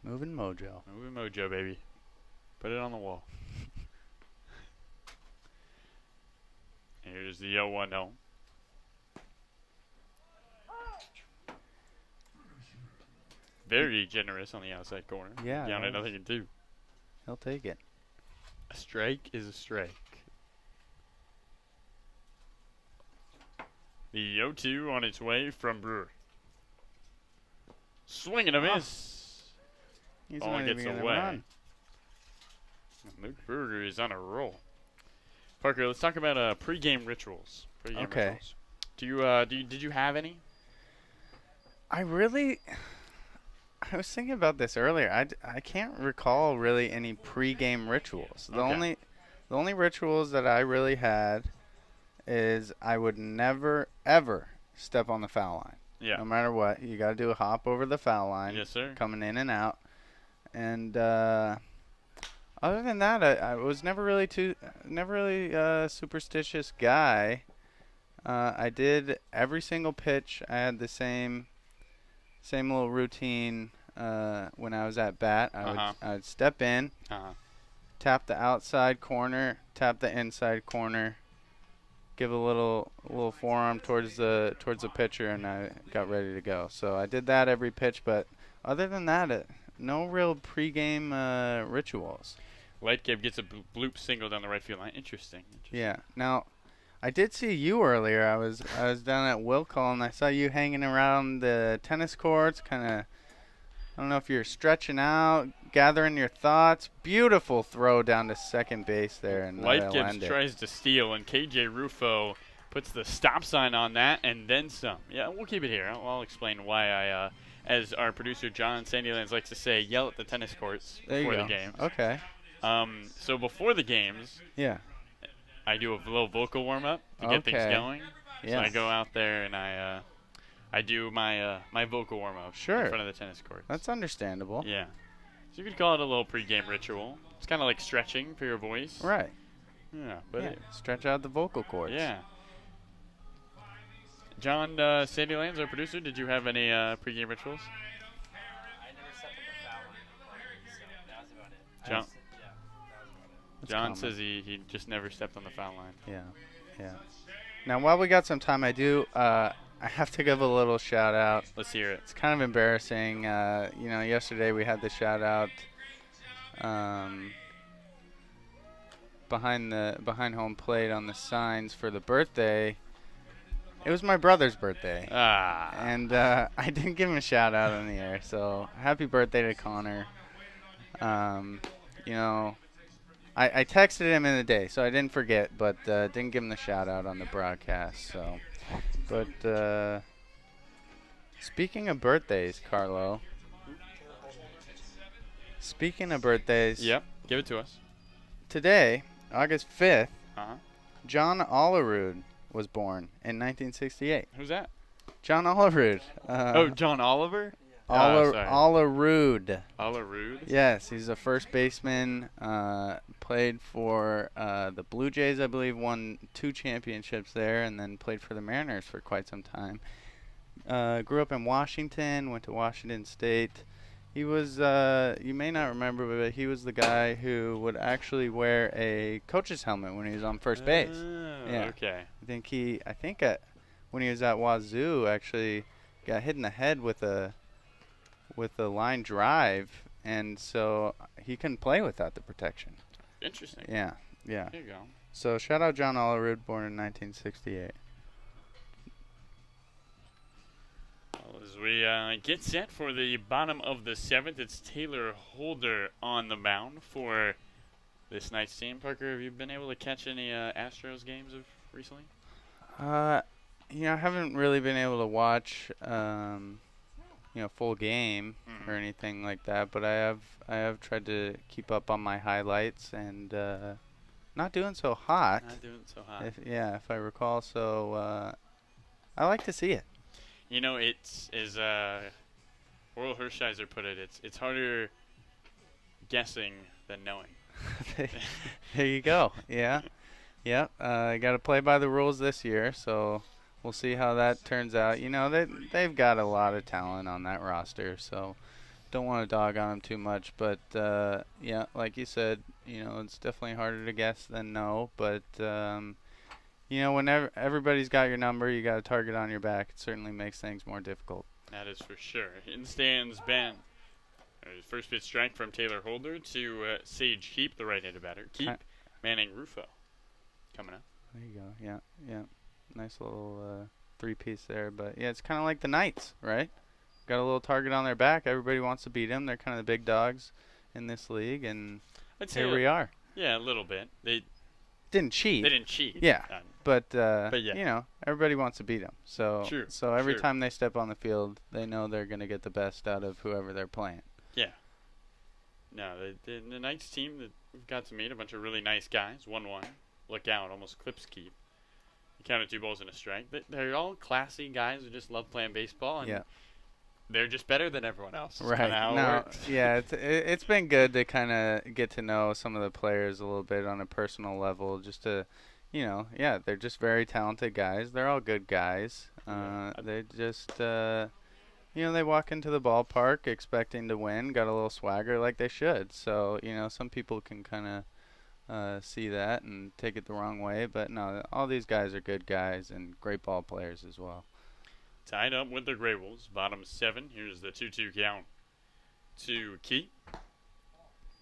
Moving mojo. Moving mojo, baby. Put it on the wall. Here's the 0-1-0. Very generous on the outside corner. Yeah. Down to nothing and 2. He'll take it. A strike is a strike. The 0-2 on its way from Brewer. Swing and a miss. He's Ball not gets even gonna away. run. Luke Berger is on a roll. Parker, let's talk about pre-game rituals. Okay. Did you have any? I was thinking about this earlier. I can't recall really any pre-game rituals. The only rituals that I really had is I would never ever step on the foul line. Yeah. No matter what, you got to do a hop over the foul line. Yes, sir. Coming in and out, and other than that, I was never really superstitious guy. I did every single pitch. I had the same little routine when I was at bat. I would step in, tap the outside corner, tap the inside corner, give a little forearm towards the pitcher, and I got ready to go. So I did that every pitch, but other than that, no real pregame rituals. Lightcap gets a bloop single down the right field line. Interesting. Yeah. Now, I did see you earlier. I was down at Will Call, and I saw you hanging around the tennis courts, kind of. I don't know if you're stretching out, gathering your thoughts. Beautiful throw down to second base there, and Lightcap tries to steal, and KJ Rufo puts the stop sign on that, and then some. Yeah, we'll keep it here. I'll explain why I, as our producer John Sandylands likes to say, yell at the tennis courts before the games. Okay. So before the games, yeah, I do a little vocal warm up to get things going. Yeah. So I go out there and I do my my vocal warm up in front of the tennis court. That's understandable. Yeah. So you could call it a little pregame ritual. It's kind of like stretching for your voice. Right. Yeah, but stretch out the vocal cords. Yeah. John Sandylands, our producer, did you have any pregame rituals? I never stepped on the foul line, so that was about it. John. That's John common. says he just never stepped on the foul line. Yeah. Now, while we got some time, I have to give a little shout out. Let's hear it. It's kind of embarrassing. Yesterday we had the shout out behind home plate on the signs for the birthday. It was my brother's birthday. And I didn't give him a shout out on the air. So happy birthday to Connor. I texted him in the day, so I didn't forget, but didn't give him the shout out on the broadcast. So, but speaking of birthdays, Carlo. Speaking of birthdays. Yep, give it to us. Today, August 5th, John Olerud was born in 1968. Who's that? John Olerud. John Oliver? Olerud. Olerud? Yes, he's a first baseman. Played for the Blue Jays, I believe, won 2 championships there, and then played for the Mariners for quite some time. Grew up in Washington, went to Washington State. He was, you may not remember, but he was the guy who would actually wear a coach's helmet when he was on first base. Yeah. Okay. I think when he was at Wazoo, actually got hit in the head with a line drive, and so he couldn't play without the protection. Interesting. Yeah. There you go. So shout out John Olerud, born in 1968. Well, as we get set for the bottom of the 7th, it's Taylor Holder on the mound for this night's team. Parker, have you been able to catch any Astros games of recently? I haven't really been able to watch full game or anything like that, but I have tried to keep up on my highlights, and not doing so hot. If I recall. So I like to see it. It's as Oral Hershiser put it. It's harder guessing than knowing. There you go. Yeah. I got to play by the rules this year, so we'll see how that turns out. They've got a lot of talent on that roster, so don't want to dog on them too much. But like you said, it's definitely harder to guess than know. But you know, whenever everybody's got your number, you got a target on your back. It certainly makes things more difficult. That is for sure. In stands Ben. First pitch strike from Taylor Holder to Sage Keep, the right-handed batter. Keep, Manning, Rufo coming up. There you go. Yeah, yeah. Nice little three-piece there. But, yeah, it's kind of like the Knights, right? Got a little target on their back. Everybody wants to beat them. They're kind of the big dogs in this league, and here we are. Yeah, a little bit. They didn't cheat. They didn't cheat. Yeah, but yeah. you know, everybody wants to beat them. So, True. So every time they step on the field, they know they're going to get the best out of whoever they're playing. Yeah. No, the Knights team that we've got to meet, a bunch of really nice guys. 1-1. Look out, almost clips Keep. You counted 2 balls and a strike. They're all classy guys who just love playing baseball. And they're just better than everyone else. Right. No, yeah, it's been good to kind of get to know some of the players a little bit on a personal level, just to, you know, they're just very talented guys. They're all good guys. They just, you know, they walk into the ballpark expecting to win, got a little swagger like they should. So, you know, some people can kind of see that and take it the wrong way. But, no, all these guys are good guys and great ball players as well. Tied up with the GreyWolves, bottom 7. Here's the 2-2 count to Keep.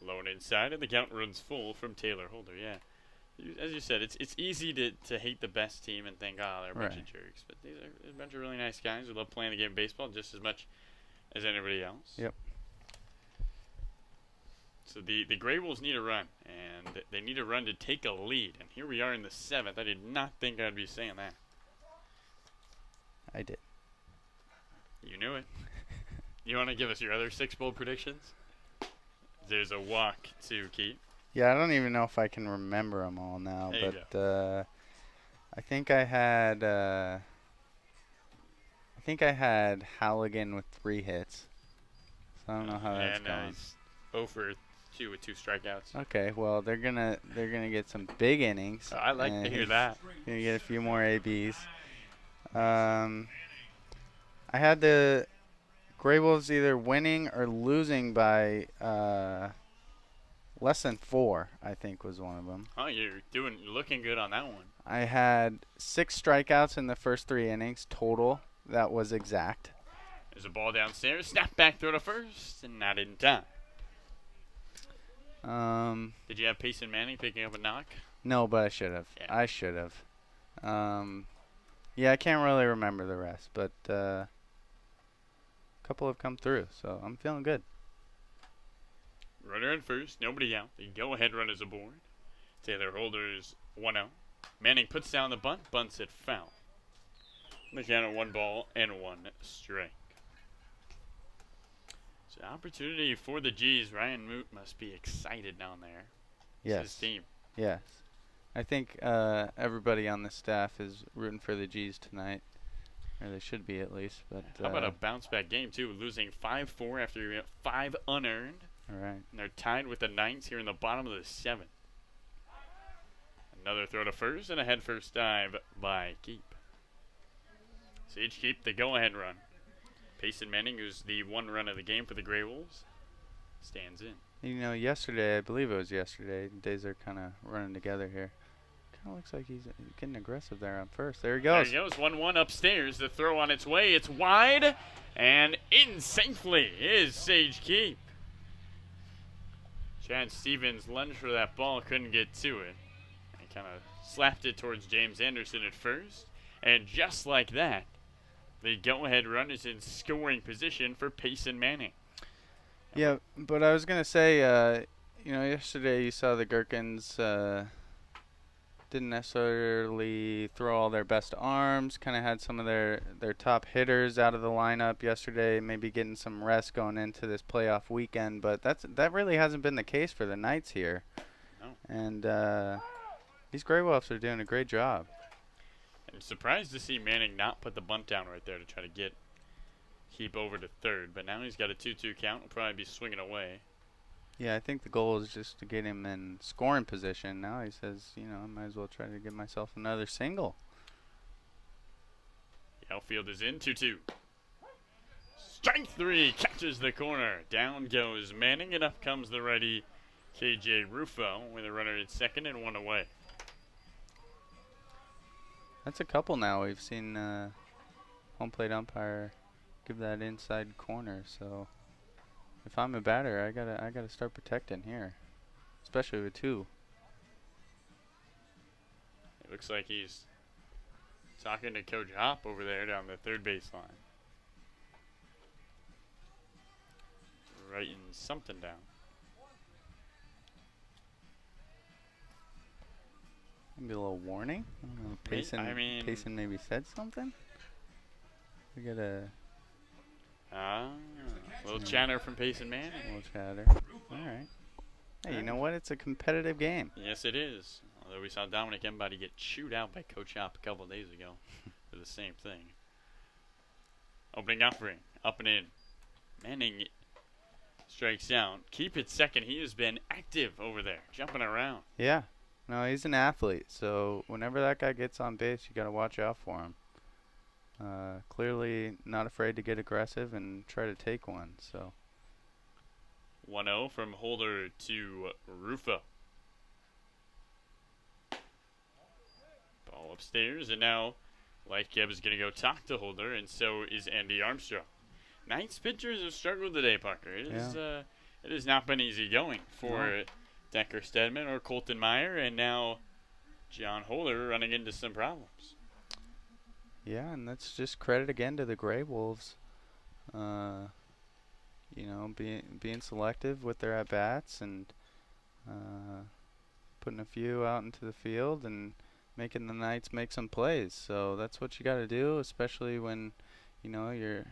Low and inside, and the count runs full from Taylor Holder. Yeah, as you said, it's easy to hate the best team and think, oh, they're a bunch of jerks. But these are a bunch of really nice guys who love playing the game of baseball just as much as anybody else. Yep. So the GreyWolves need a run, and they need a run to take a lead. And here we are in the 7th. I did not think I'd be saying that. I did. You knew it. You want to give us your other 6 bold predictions? There's a walk to Keep. Yeah, I don't even know if I can remember them all now, but I think I had Halligan with 3 hits. So I don't know how that's going. He's 0 for 2 with 2 strikeouts. Okay, well they're gonna get some big innings. I like to hear that. Gonna get a few more ABs. I had the GreyWolves either winning or losing by less than 4, I think was one of them. Oh, you're looking good on that one. I had 6 strikeouts in the first 3 innings total. That was exact. There's a ball downstairs. Snap back throw to first, and not in time. Did you have Payson Manning picking up a knock? No, but I should have. Yeah. I should have. Yeah, I can't really remember the rest, but a couple have come through, so I'm feeling good. Runner in first, nobody out. The go-ahead run is aboard. Taylor Holder's 1-0. Manning puts down the bunt, bunts it foul. The count at 1 ball and 1 strike. So opportunity for the G's. Ryan Moot must be excited down there. Yes. It's his team. Yes. I think everybody on the staff is rooting for the G's tonight. Or they should be at least. But how about a bounce-back game, too? Losing 5-4 after 5 unearned. All right. And they're tied with the Knights here in the bottom of the 7th. Another throw to first and a head-first dive by Keep. Sage Keep the go-ahead run. Payson Manning, who's the 1 run of the game for the GreyWolves, stands in. You know, yesterday, I believe it was yesterday, days are kind of running together here. Kind of looks like he's getting aggressive there on first. There he goes. There he goes, 1-1 upstairs. The throw on its way. It's wide and in safely is Sage Keep. Chad Stevens lunged for that ball, couldn't get to it. And kind of slapped it towards James Anderson at first. And just like that, the go-ahead run is in scoring position for Payson Manning. Yeah, but I was going to say, you know, yesterday you saw the Gherkins didn't necessarily throw all their best arms, kind of had some of their top hitters out of the lineup yesterday, maybe getting some rest going into this playoff weekend, but that really hasn't been the case for the Knights here. No. And these GreyWolves are doing a great job. I'm surprised to see Manning not put the bunt down right there to try to get Keep over to third, but now he's got a 2-2 count. Will probably be swinging away. Yeah, I think the goal is just to get him in scoring position. Now he says, you know, I might as well try to get myself another single. The outfield is in, 2-2. Strike 3, catches the corner. Down goes Manning, and up comes the righty KJ Rufo with a runner at second and 1 away. That's a couple now. We've seen home plate umpire give that inside corner. So if I'm a batter, I gotta start protecting here, especially with 2. It looks like he's talking to Coach Hop over there down the third base line. Writing something down. Maybe a little warning. I don't know. Payson maybe said something. We got a little chatter from Payson Manning. A little chatter. All right. Hey, you know what? It's a competitive game. Yes, it is. Although we saw Dominic Embody get chewed out by Coach Hop a couple of days ago for the same thing. Opening offering, up and in. Manning strikes out. Keep it second. He has been active over there, jumping around. Yeah. No, he's an athlete. So whenever that guy gets on base, you got to watch out for him. Clearly not afraid to get aggressive and try to take one. So 1-0 from Holder to Rufo. Ball upstairs, and now Light Gibb is going to go talk to Holder, and so is Andy Armstrong. Knights pitchers have struggled today, Parker. It has not been easy going for Decker Stedman or Colton Meyer, and now John Holder running into some problems. Yeah, and that's just credit again to the GreyWolves. You know, being selective with their at-bats and putting a few out into the field and making the Knights make some plays. So that's what you got to do, especially when, you know, you're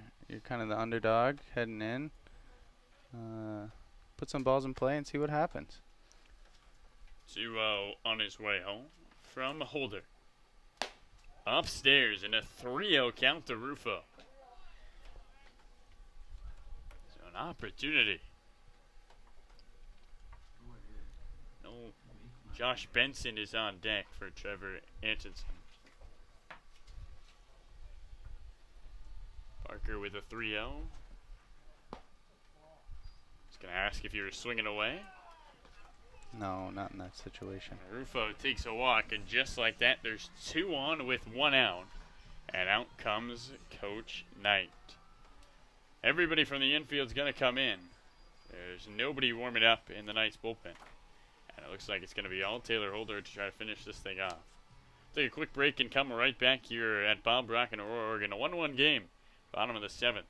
kind of the underdog heading in. Put some balls in play and see what happens. 2-0 on his way home from Holder. Upstairs in a 3-0 count to Rufo. So an opportunity. No, Josh Benson is on deck for Trevor Antonson. Parker with a 3-0. He's going to ask if you're swinging away. No, not in that situation. Rufo takes a walk, and just like that, there's 2 on with 1 out. And out comes Coach Knight. Everybody from the infield's going to come in. There's nobody warming up in the Knights bullpen. And it looks like it's going to be all Taylor Holder to try to finish this thing off. Take a quick break and come right back here at Bob Brock in Aurora, Oregon. A 1-1 game, bottom of the 7th.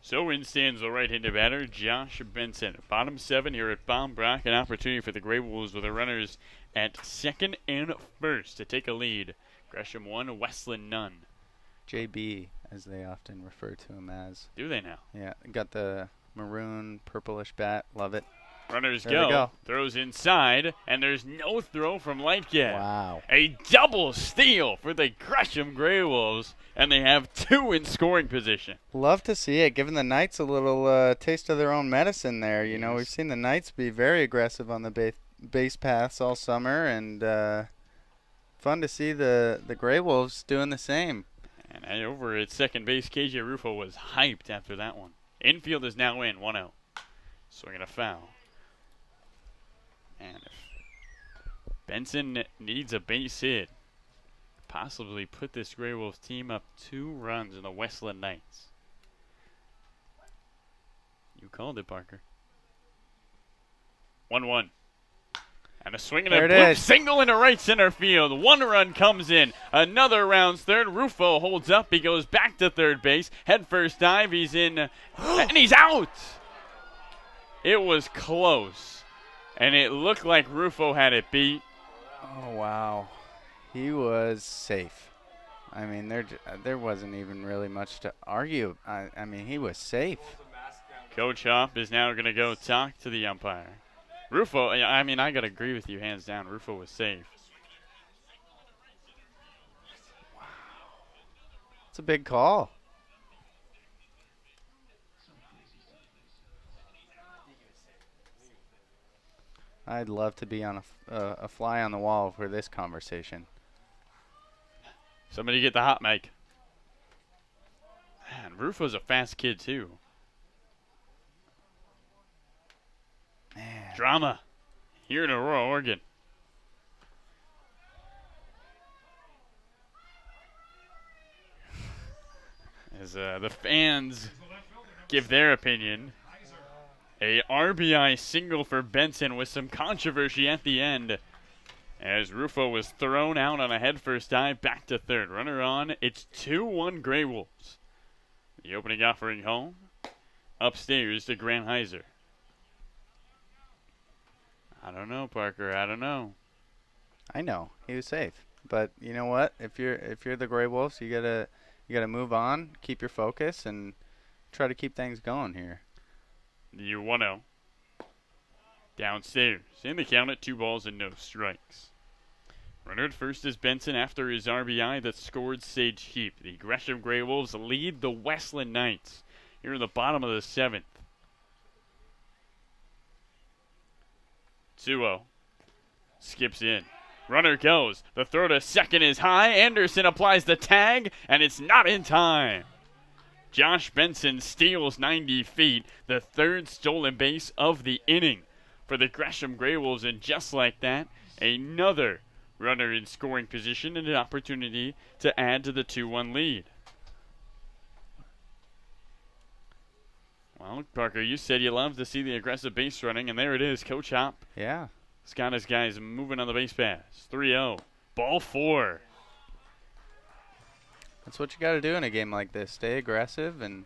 So in stands the right-handed batter, Josh Benson. Bottom 7 here at Bob Brock. An opportunity for the GreyWolves with the runners at second and first to take a lead. Gresham 1, Westland none. JB, as they often refer to him as. Do they now? Yeah, got the maroon purplish bat. Love it. Runners go. Throws inside, and there's no throw from Lightgate. Wow. A double steal for the Gresham GreyWolves, and they have 2 in scoring position. Love to see it, giving the Knights a little taste of their own medicine there. You know, we've seen the Knights be very aggressive on the base paths all summer, and fun to see the GreyWolves doing the same. And over at second base, KJ Rufo was hyped after that one. Infield is now in, 1-0. Swinging a foul. And if Benson needs a base hit, possibly put this GreyWolves team up 2 runs in the Westland Knights. You called it, Parker. 1-1. And a swing and a bloop single into right center field. 1 run comes in. Another rounds third. Rufo holds up. He goes back to third base. Head first dive. He's in. And he's out. It was close. And it looked like Rufo had it beat. Oh, wow. He was safe. I mean, there wasn't even really much to argue. I mean, he was safe. Coach Hopp is now going to go talk to the umpire. Rufo, I mean, I got to agree with you hands down. Rufo was safe. Wow. It's a big call. I'd love to be on a fly on the wall for this conversation. Somebody get the hot mic. Man, Rufo's a fast kid, too. Man. Drama here in Aurora, Oregon. As the fans give their opinion. A RBI single for Benson with some controversy at the end. As Rufo was thrown out on a headfirst dive back to third. Runner on. It's 2-1 GreyWolves. The opening offering home. Upstairs to Grant Heiser. I don't know, Parker. I don't know. I know he was safe, but you know what? If you're the GreyWolves, you gotta move on, keep your focus, and try to keep things going here. The 1-0. Downstairs. In the count at 2 balls and no strikes. Runner at first is Benson after his RBI that scored Sage Heap. The Gresham GreyWolves lead the Westland Knights here in the bottom of the 7th. 2-0. Skips in. Runner goes. The throw to second is high. Anderson applies the tag, and it's not in time. Josh Benson steals 90 feet, the third stolen base of the inning for the Gresham GreyWolves, and just like that, another runner in scoring position and an opportunity to add to the 2-1 lead. Well, Parker, you said you love to see the aggressive base running, and there it is. Coach Hopp. Yeah. He's got his guys moving on the base pass. 3-0. Ball 4. That's what you got to do in a game like this. Stay aggressive and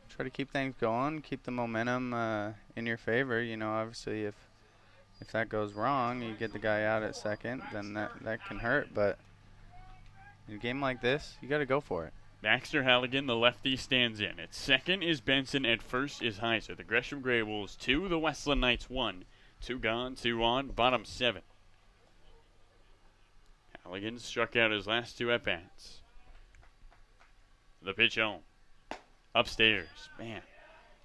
try to keep things going, keep the momentum in your favor. You know, obviously if that goes wrong, you get the guy out at second, then that can hurt. But in a game like this, you got to go for it. Baxter Halligan, the lefty, stands in. At second is Benson. At first is Heiser. The Gresham GreyWolves 2, the Westland Knights 1. 2 gone, 2 on, bottom 7. Halligan struck out his last 2 at-bats. The pitch home. Upstairs. Man,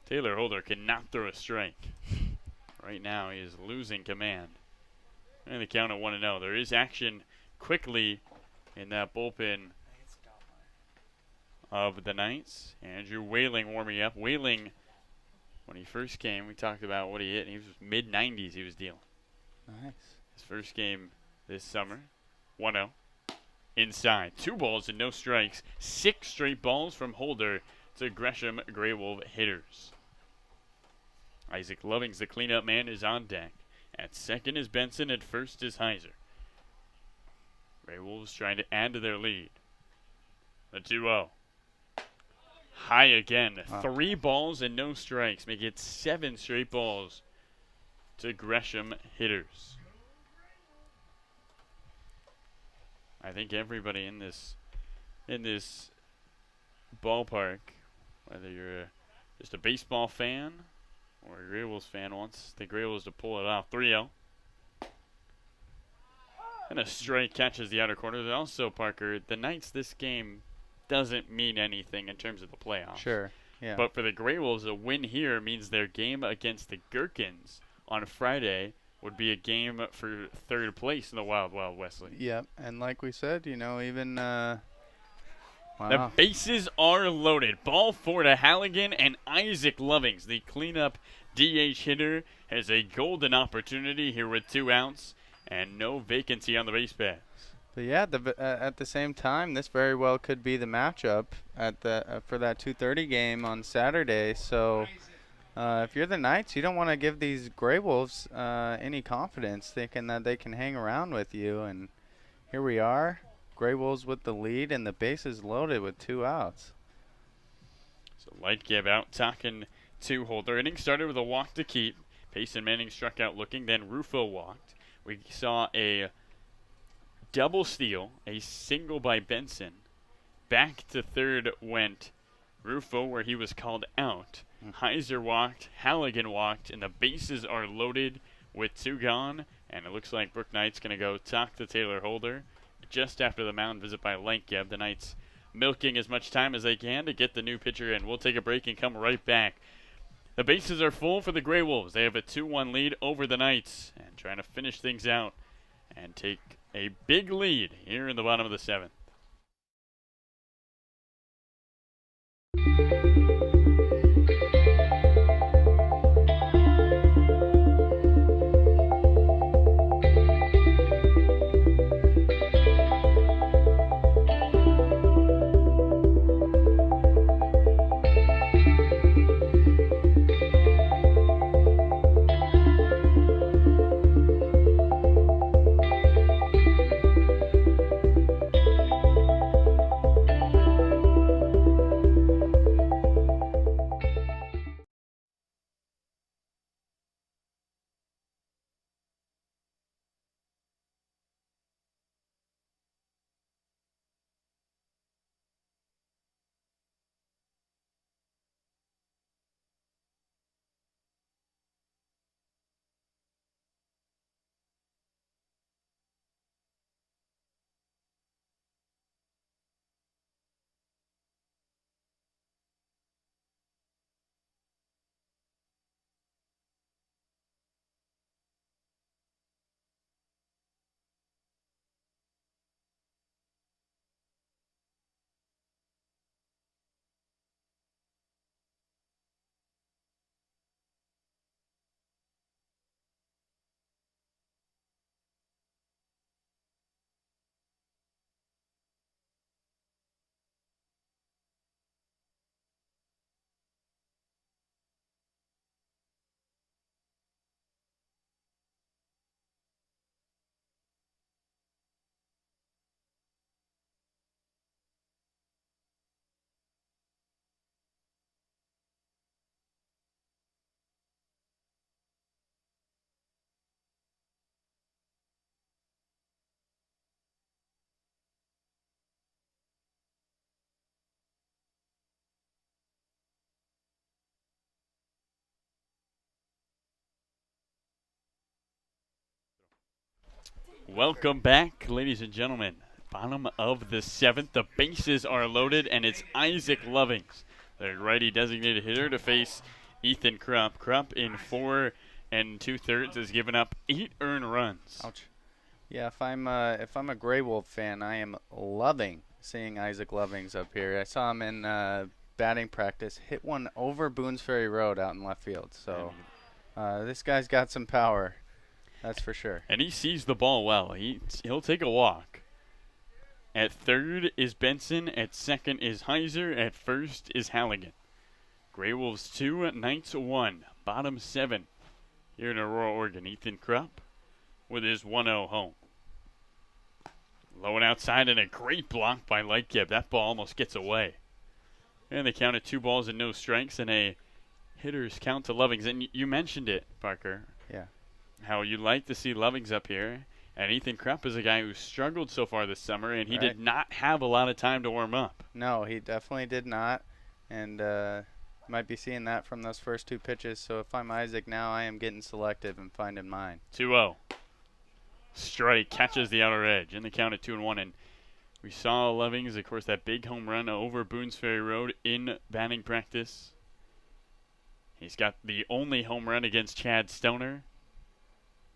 Taylor Holder cannot throw a strike. Right now he is losing command. And the count at 1-0. There is action quickly in that bullpen of the Knights. Andrew Whaling warming up. Whaling, when he first came, we talked about what he hit, and he was mid-90s he was dealing. Nice. His first game this summer. 1-0. Inside. 2 balls and no strikes. 6 straight balls from Holder to Gresham GreyWolf hitters. Isaac Lovings, the cleanup man, is on deck. At second is Benson. At first is Heiser. GreyWolves trying to add to their lead. The 2-0. High again. Wow. 3 balls and no strikes. Make it 7 straight balls to Gresham hitters. I think everybody in this ballpark, whether you're just a baseball fan or a GreyWolves fan, wants the GreyWolves to pull it off. 3-0. And a strike catches the outer corner. There's also, Parker, the Knights this game doesn't mean anything in terms of the playoffs. Sure, yeah. But for the GreyWolves, a win here means their game against the Gherkins on Friday would be a game for third place in the Wild Wild West League. Yep, and like we said, you know, even wow. The bases are loaded. Ball 4 to Halligan, and Isaac Lovings, the cleanup DH hitter, has a golden opportunity here with 2 outs and no vacancy on the base paths. But yeah, at the same time, this very well could be the matchup at the for that 2:30 game on Saturday. So if you're the Knights, you don't want to give these GreyWolves any confidence, thinking that they can hang around with you. And here we are, GreyWolves with the lead, and the bases loaded with 2 outs. So light give out, talking to Holder. Inning started with a walk to keep. Payson Manning struck out looking, then Rufo walked. We saw a double steal, a single by Benson, back to third went Rufo, where he was called out. Heiser walked, Halligan walked, and the bases are loaded with 2 gone. And it looks like Brook Knight's going to go talk to Taylor Holder just after the mound visit by Lentkeb. The Knights milking as much time as they can to get the new pitcher in. We'll take a break and come right back. The bases are full for the GreyWolves. They have a 2-1 lead over the Knights and trying to finish things out and take a big lead here in the bottom of the 7th. Welcome back, ladies and gentlemen. Bottom of the 7th. The bases are loaded, and it's Isaac Lovings, the righty designated hitter, to face Ethan Krupp. Krupp in 4 2/3 has given up 8 earned runs. Ouch. Yeah, if I'm a GreyWolf fan, I am loving seeing Isaac Lovings up here. I saw him in batting practice, hit one over Boones Ferry Road out in left field. So this guy's got some power. That's for sure. And he sees the ball well. He'll take a walk. At third is Benson. At second is Heiser. At first is Halligan. GreyWolves 2, Knights 1. Bottom 7 here in Aurora, Oregon. Ethan Krupp with his 1-0 home. Low and outside, and a great block by Lentkeb. That ball almost gets away. And they counted 2 balls and no strikes, and a hitter's count to Lovings. And you mentioned it, Parker. Yeah. How you like to see Lovings up here. And Ethan Krupp is a guy who struggled so far this summer, and he did not have a lot of time to warm up. No, he definitely did not. And might be seeing that from those first 2 pitches. So if I'm Isaac now, I am getting selective and finding mine. 2-0. Strike catches the outer edge, and the count at 2-1. And we saw Lovings, of course, that big home run over Boones Ferry Road in batting practice. He's got the only home run against Chad Stoner.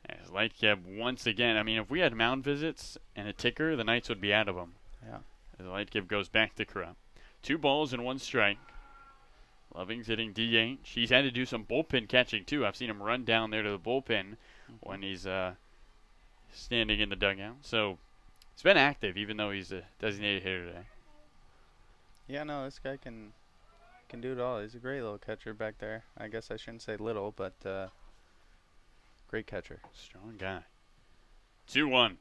As Lentkeb once again, I mean, if we had mound visits and a ticker, the Knights would be out of them. Yeah. As Lentkeb goes back to Krupp. 2 balls and 1 strike. Lovings hitting DH. He's had to do some bullpen catching, too. I've seen him run down there to the bullpen when he's standing in the dugout. So he's been active, even though he's a designated hitter today. Yeah, no, this guy can do it all. He's a great little catcher back there. I guess I shouldn't say little, but great catcher. Strong guy. 2-1.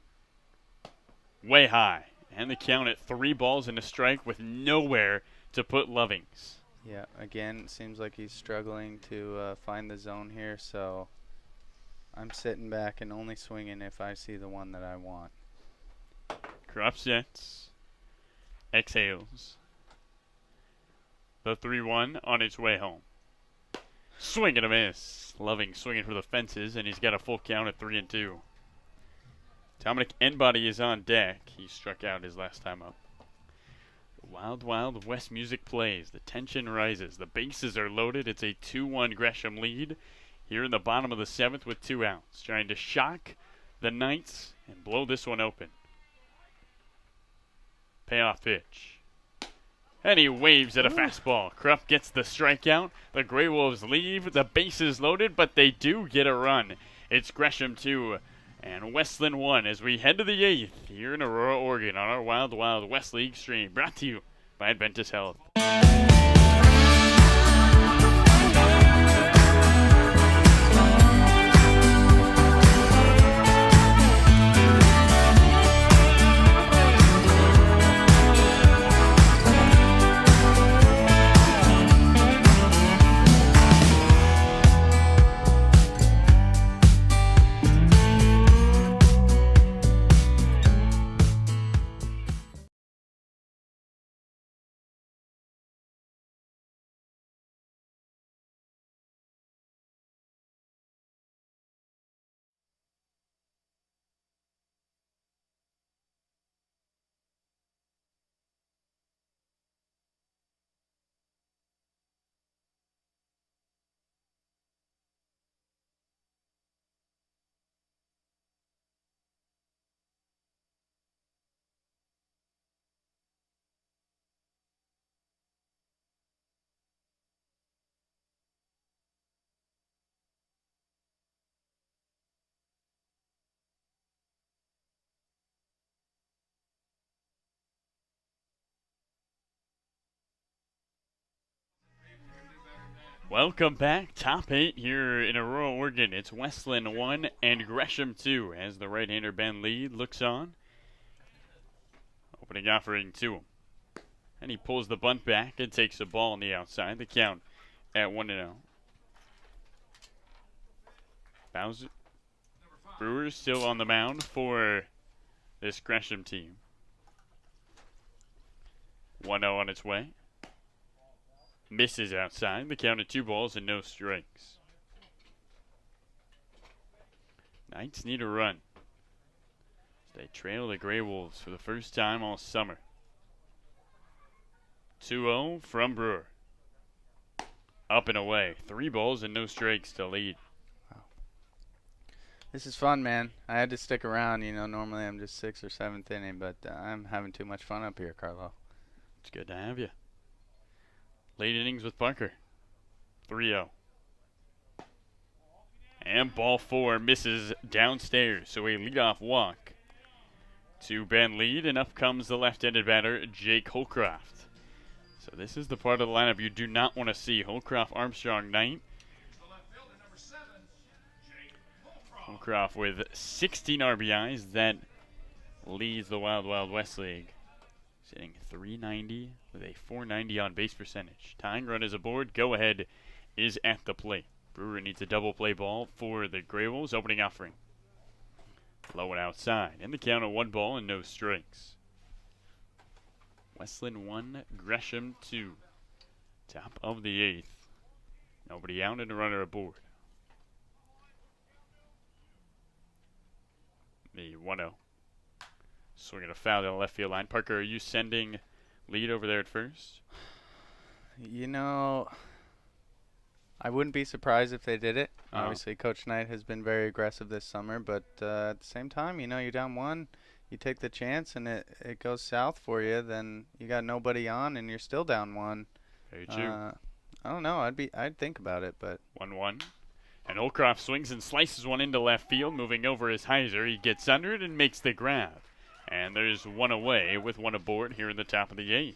Way high. And the count at 3 balls and a strike with nowhere to put Lovings. Yeah, again, it seems like he's struggling to find the zone here, so I'm sitting back and only swinging if I see the one that I want. Krupp sits. exhales. The 3-1 on its way home. Swing and a miss. Loving swinging for the fences, and he's got a full count at 3-2. Dominic Enbody is on deck. He struck out his last time up. Wild Wild West music plays. The tension rises. The bases are loaded. It's a 2-1 Gresham lead here in the bottom of the 7th with 2 outs. Trying to shock the Knights and blow this one open. Payoff pitch. And he waves at a fastball. Krupp gets the strikeout. The GreyWolves leave. The bases loaded, but they do get a run. It's Gresham 2 and Westland 1 as we head to the 8th here in Aurora, Oregon on our Wild Wild West League stream. Brought to you by Adventist Health. Welcome back. Top 8 here in Aurora, Oregon. It's Westland 1 and Gresham 2 as the right-hander Ben Lee looks on. Opening offering to him. And he pulls the bunt back and takes the ball on the outside. The count at 1-0. Bowser. Brewers still on the mound for this Gresham team. 1-0 on its way. Misses outside. The count at 2 balls and no strikes. Knights need a run. They trail the GreyWolves for the first time all summer. 2-0 from Brewer. Up and away. 3 balls and no strikes to lead. Wow. This is fun, man. I had to stick around. You know, normally I'm just 6th or 7th inning, but I'm having too much fun up here, Carlo. It's good to have you. Late innings with Parker. 3-0. And ball 4 misses downstairs. So a leadoff walk to Ben Lead. And up comes the left-handed batter, Jake Holcroft. So this is the part of the lineup you do not want to see. Holcroft, Armstrong, Knight. Holcroft with 16 RBIs. That leads the Wild Wild West League. Sitting 390 with a 490 on base percentage. Tying run is aboard. Go ahead is at the plate. Brewer needs a double play ball for the GreyWolves. Opening offering. Low and outside. And the count of 1 ball and no strikes. Westland 1, Gresham 2. Top of the 8th. Nobody out and a runner aboard. The 1-0. Swinging a foul down the left field line. Parker, are you sending Lead over there at first? You know, I wouldn't be surprised if they did it. Obviously, Coach Knight has been very aggressive this summer, but at the same time, you know, you're down 1, you take the chance, and it goes south for you. Then you got nobody on, and you're still down 1. Very true. I don't know. I'd think about it, but 1-1. And Holcroft swings and slices one into left field, moving over his Heiser. He gets under it and makes the grab. And there's 1 away with 1 aboard here in the top of the 8th.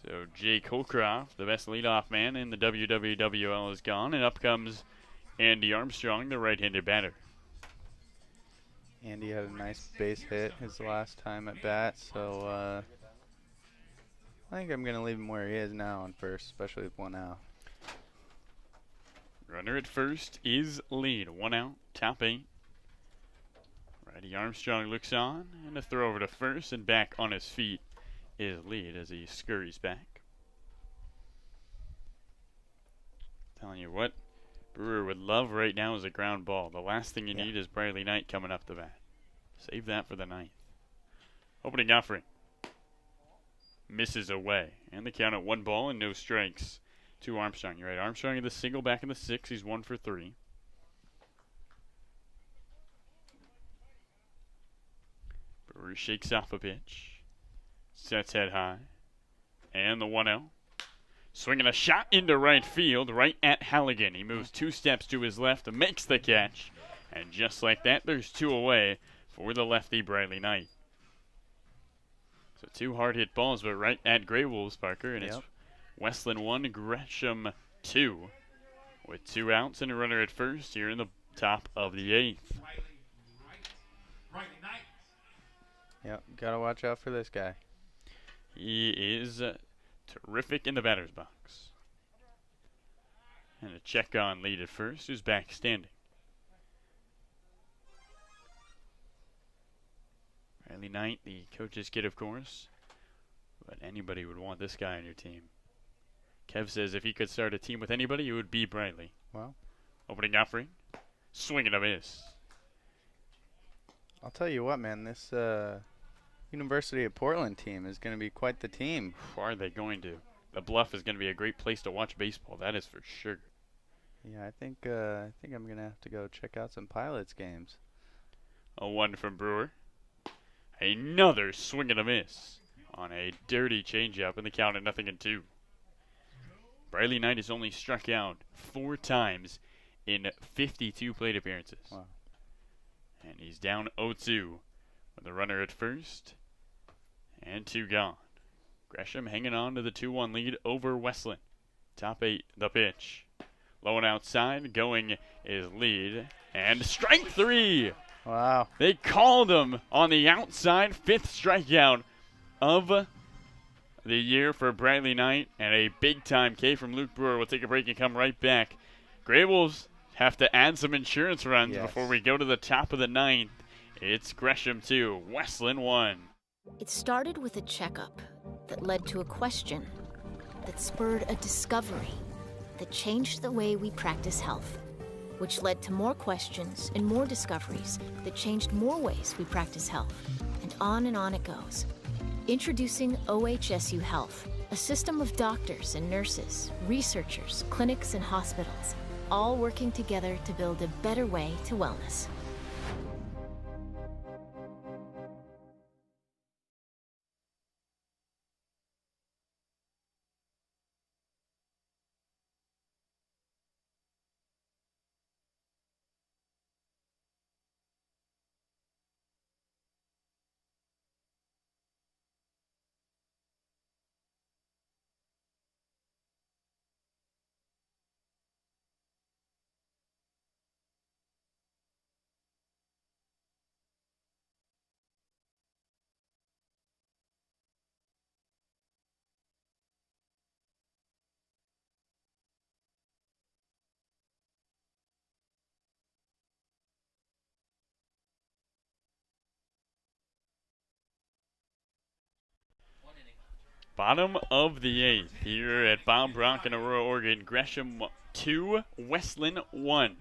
So Jake Holcroft, the best leadoff man in the WWWL, is gone. And up comes Andy Armstrong, the right-handed batter. Andy had a nice base hit his last time at bat, so I think I'm going to leave him where he is now on first, especially with 1 out. Runner at first is Lead. 1 out, top 8. Righty Armstrong looks on, and a throw over to first, and back on his feet is Lead as he scurries back. Telling you what Brewer would love right now is a ground ball. The last thing you need is Briley Knight coming up the bat. Save that for the ninth. Opening offering. Misses away. And the count at 1 ball and no strikes to Armstrong. You're right. Armstrong in the single back in the 6th. He's 1 for 3. Brewer shakes off a pitch. Sets head high. And the 1-0. Swinging a shot into right field, right at Halligan. He moves 2 steps to his left, makes the catch. And just like that, there's 2 away for the lefty Briley Knight. So 2 hard hit balls, but right at GreyWolves, Parker. And it's Westland 1, Gresham 2. With 2 outs and a runner at first here in the top of the 8th. Yep, gotta watch out for this guy. He is terrific in the batter's box. And a check on Lead at first, who's back standing. Briley Knight, the coach's kid, of course. But anybody would want this guy on your team. Kev says if he could start a team with anybody, it would be Briley. Well, opening offering. Swing and a miss. I'll tell you what, man. This University of Portland team is going to be quite the team. Are they going to? The Bluff is going to be a great place to watch baseball. That is for sure. Yeah, I think I'm going to have to go check out some Pilots games. A 1 from Brewer. Another swing and a miss on a dirty changeup, and the count at 0-2. Briley Knight has only struck out 4 times in 52 plate appearances. Wow. And he's down 0-2 with a runner at first and 2 gone. Gresham hanging on to the 2-1 lead over Westland. Top 8, the pitch. Low and outside, going is Lead. And strike 3! Wow. They called him on the outside. 5th strikeout of the year for Briley Knight. And a big-time K from Luke Brewer. We'll take a break and come right back. GreyWolves have to add some insurance runs before we go to the top of the 9th. It's Gresham 2, Westland 1. It started with a checkup that led to a question that spurred a discovery that changed the way we practice health, which led to more questions and more discoveries that changed more ways we practice health. And on it goes. Introducing OHSU Health, a system of doctors and nurses, researchers, clinics, and hospitals, all working together to build a better way to wellness. Bottom of the 8th here at Bob Brock in Aurora, Oregon. Gresham 2, Westland 1.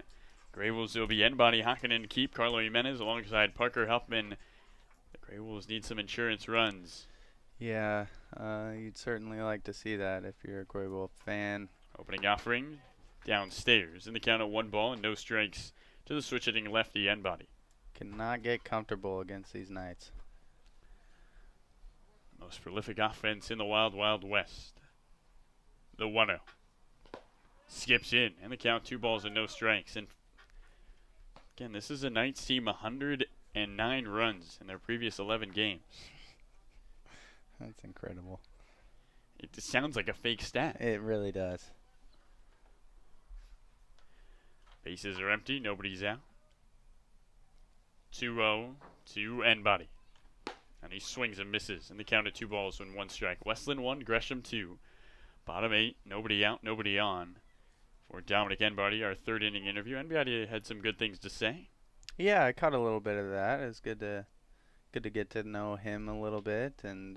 GreyWolves will be N-Body, Hakkinen, Keep, Carlo Jimenez alongside Parker Huffman. The GreyWolves need some insurance runs. Yeah, you'd certainly like to see that if you're a GreyWolf fan. Opening offering downstairs in the count of 1 ball and no strikes to the switch-hitting lefty N-Body. Cannot get comfortable against these Knights. Most prolific offense in the Wild Wild West. The 1-0. Skips in, and the count 2 balls and no strikes. And again, this is a Knights team 109 runs in their previous 11 games. That's incredible. It just sounds like a fake stat. It really does. Bases are empty, nobody's out. 2-0 to N-Body. And he swings and misses. And the count of 2 balls and 1 strike. Westland 1, Gresham 2. Bottom 8, nobody out, nobody on. For Dominic N-Body, our 3rd inning interview. N-Body had some good things to say. Yeah, I caught a little bit of that. It was good to get to know him a little bit, and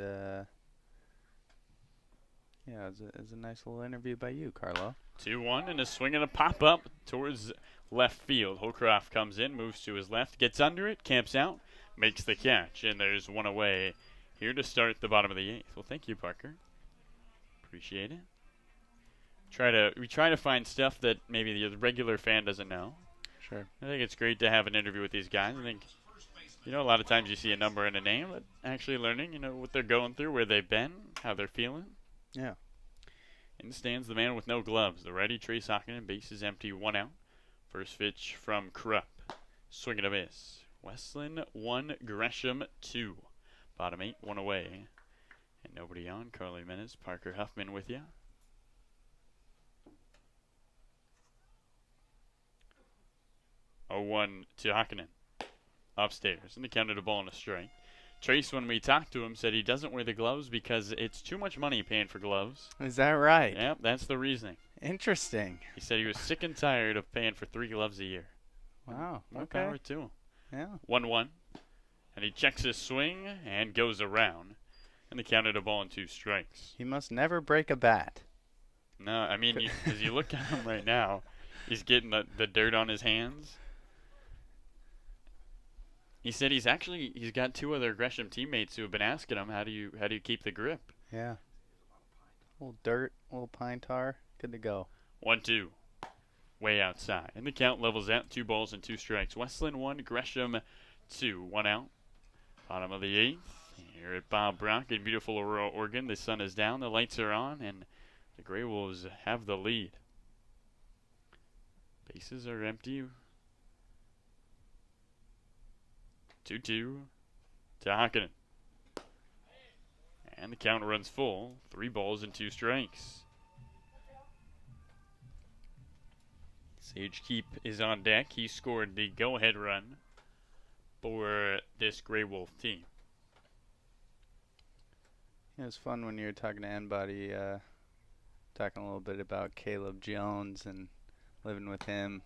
yeah, it was a nice little interview by you, Carlo. 2-1 and a swing and a pop up towards left field. Holcroft comes in, moves to his left, gets under it, camps out, makes the catch, and there's one away here to start the bottom of the 8th. Well, thank you, Parker. Appreciate it. We try to find stuff that maybe the regular fan doesn't know. Sure. I think it's great to have an interview with these guys. I think, a lot of times you see a number and a name, but actually learning, what they're going through, where they've been, how they're feeling. Yeah. In stands the man with no gloves. The righty, Trace Hockinen, base is empty, 1 out. First pitch from Krupp. Swing and a miss. Westland 1, Gresham 2. Bottom 8, 1 away. And nobody on. Carly Menace, Parker Huffman with you. Oh, 1 to Hockinen. Upstairs. And the count of the ball and a strike. Trace, when we talked to him, said he doesn't wear the gloves because it's too much money paying for gloves. Is that right? Yep, that's the reasoning. Interesting. He said he was sick and tired of paying for 3 gloves a year. Wow. More okay. power to him. Yeah. 1-1. And he checks his swing and goes around. And the count of the ball and 2 strikes. He must never break a bat. No, I mean, as you look at him right now, he's getting the dirt on his hands. He said he's got 2 other Gresham teammates who have been asking him, how do you keep the grip? Yeah. A little dirt, a little pine tar, good to go. 1-2. Way outside. And the count levels out, 2 balls and 2 strikes. Westland 1, Gresham 2. 1 out. Bottom of the 8th. Here at Bob Brock in beautiful Aurora, Oregon. The sun is down, the lights are on, and the GreyWolves have the lead. Bases are empty. 2-2 to Hockinen. And the count runs full. 3 balls and 2 strikes. Sage Keep is on deck. He scored the go-ahead run for this GreyWolf team. It was fun when you were talking to Anbody, talking a little bit about Caleb Jones and living with him.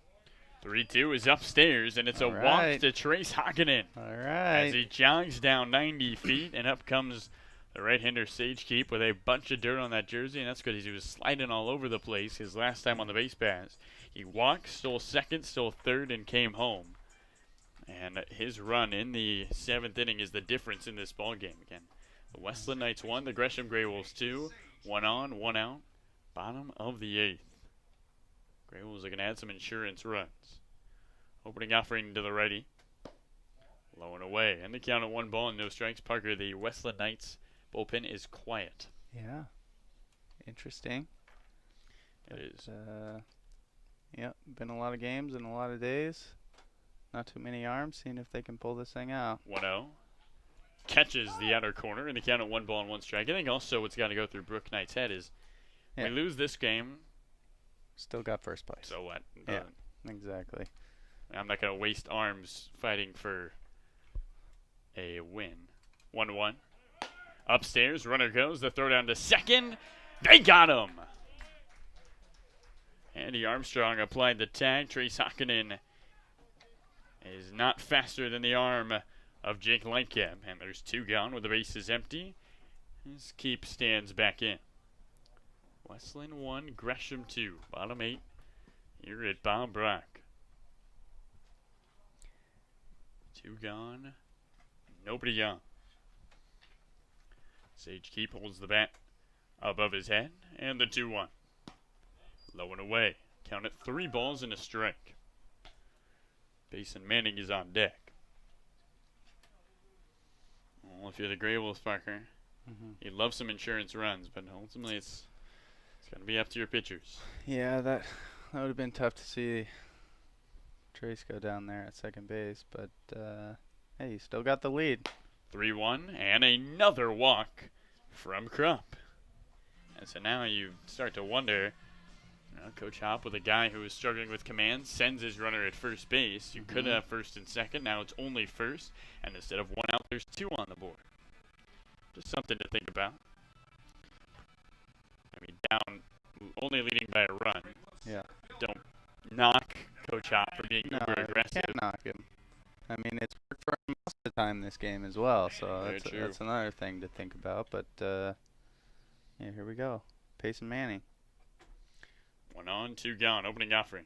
3-2 is upstairs, and it's a walk to Trace Hockinen. All right. As he jogs down 90 feet, and up comes the right-hander Sage Keep with a bunch of dirt on that jersey, and that's because he was sliding all over the place his last time on the base pass. He walked, stole second, stole third, and came home. And his run in the 7th inning is the difference in this ball game again. The Westland Knights 1, the Gresham GreyWolves 2. 1 on, 1 out. Bottom of the 8th. GreyWolves are going to add some insurance runs. Opening offering to the righty. Low and away. And the count of 1 ball and no strikes. Parker, the Westland Knights bullpen is quiet. Yeah. Interesting. It is. Yep, been a lot of games and a lot of days. Not too many arms. Seeing if they can pull this thing out. 1-0. Catches the outer corner, and the count of 1 ball and 1 strike. I think also what's got to go through Brooke Knight's head is we lose this game. Still got first place. So what? Yeah, exactly. I'm not going to waste arms fighting for a win. 1-1. Upstairs, runner goes. The throw down to second. They got him. Andy Armstrong applied the tag. Trace Hockinen is not faster than the arm of Jake Lightcap. And there's 2 gone with the bases empty. His Keep stands back in. Westland 1, Gresham 2. Bottom 8 here at Bob Brock. 2 gone. Nobody on. Sage Keep holds the bat above his head. And the 2-1. Low and away. Count it 3 balls and a strike. Basin Manning is on deck. Well, if you're the GreyWolves, Parker, you'd love some insurance runs, but ultimately it's going to be up to your pitchers. Yeah, that would have been tough to see Trace go down there at second base, but hey, you still got the lead. 3-1 and another walk from Krupp. And so now you start to wonder, Coach Hopp, with a guy who is struggling with command, sends his runner at first base. You could have first and second. Now it's only first. And instead of 1 out, there's 2 on the board. Just something to think about. I mean, down, only leading by a run. Yeah. Don't knock Coach Hopp for being uber aggressive. Can't knock him. I mean, it's worked for him most of the time this game as well, so that's another thing to think about. But yeah, here we go. Payson Manning. 1 on, 2 gone. Opening offering.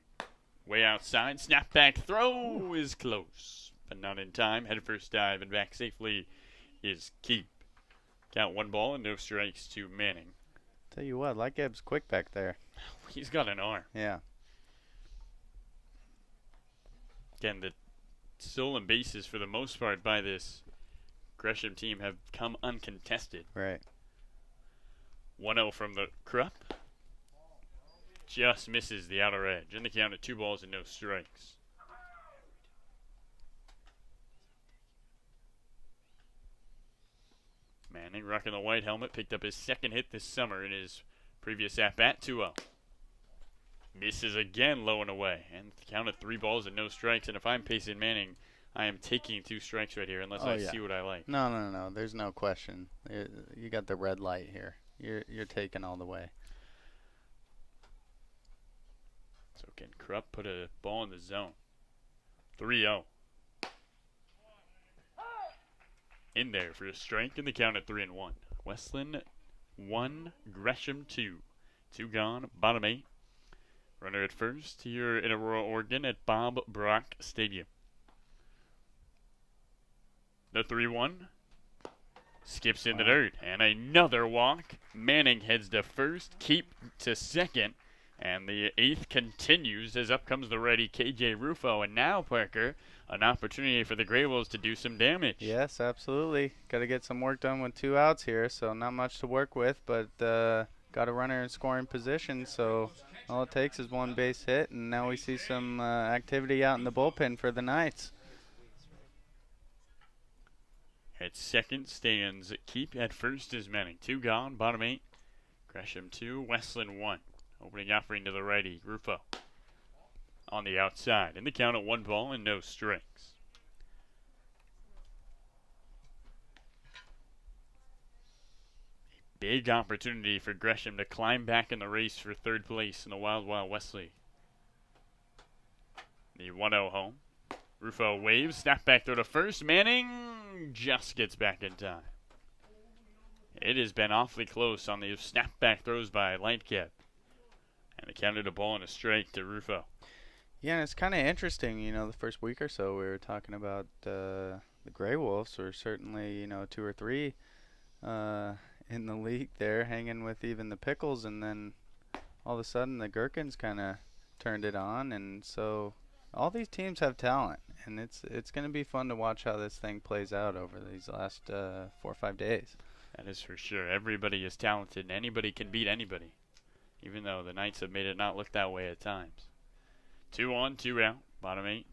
Way outside. Snap back throw is close, but not in time. Head first dive and back safely is Keep. Count 1 ball and no strikes to Manning. Tell you what, like Ebb's quick back there. He's got an arm. Yeah. Again, the stolen bases for the most part by this Gresham team have come uncontested. Right. 1-0 from the Krupp. Just misses the outer edge. And the count at 2 balls and no strikes. Manning rocking the white helmet. Picked up his second hit this summer in his previous at-bat. 2-0. Misses again, low and away. And the count at 3 balls and no strikes. And if I'm Payson Manning, I am taking 2 strikes right here unless I see what I like. No. There's no question. You got the red light here. You're taking all the way. So can Krupp put a ball in the zone? 3-0. In there for a strike and the count at 3-1. Westland 1, Gresham 2. 2 gone, bottom 8. Runner at first here in Aurora, Oregon at Bob Brock Stadium. The 3-1 skips in the dirt and another walk. Manning heads to first, Keep to second. And the 8th continues as up comes the righty KJ Rufo. And now, Parker, an opportunity for the GreyWolves to do some damage. Yes, absolutely. Got to get some work done with 2 outs here, so not much to work with, but got a runner in scoring position, so all it takes is 1 base hit, and now we see some activity out in the bullpen for the Knights. At second stands Keep. At first is Manning. 2 gone, bottom 8. Gresham 2, Westland 1. Opening offering to the righty, Rufo. On the outside. In the count at 1 ball and no strikes. A big opportunity for Gresham to climb back in the race for 3rd place in the Wild Wild West League. The 1-0 home. Rufo waves, snap back throw to first. Manning just gets back in time. It has been awfully close on the snap back throws by Lightcap. And it counted a ball and a strike to Rufo. Yeah, and it's kind of interesting, the first week or so we were talking about the GreyWolves, or certainly, 2 or 3 in the league there, hanging with even the Pickles, and then all of a sudden the Gherkins kind of turned it on, and so all these teams have talent, and it's going to be fun to watch how this thing plays out over these last 4 or 5 days. That is for sure. Everybody is talented, and anybody can beat anybody, even though the Knights have made it not look that way at times. 2 on, 2 out, bottom 8.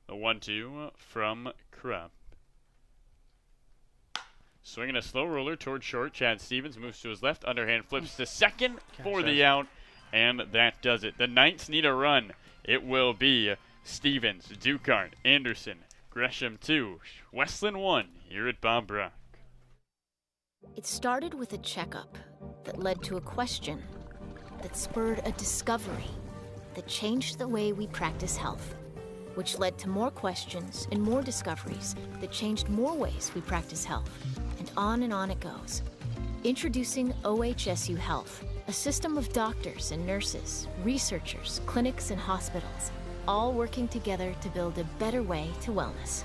The 1-2 from Krupp. Swinging a slow roller toward short. Chad Stevens moves to his left. Underhand flips to second for the out. And that does it. The Knights need a run. It will be Stevens, Dukart, Anderson, Gresham 2, Westland 1 here at Bob Brock. It started with a checkup that led to a question that spurred a discovery that changed the way we practice health, which led to more questions and more discoveries that changed more ways we practice health. And on it goes. Introducing OHSU Health, a system of doctors and nurses, researchers, clinics, and hospitals, all working together to build a better way to wellness.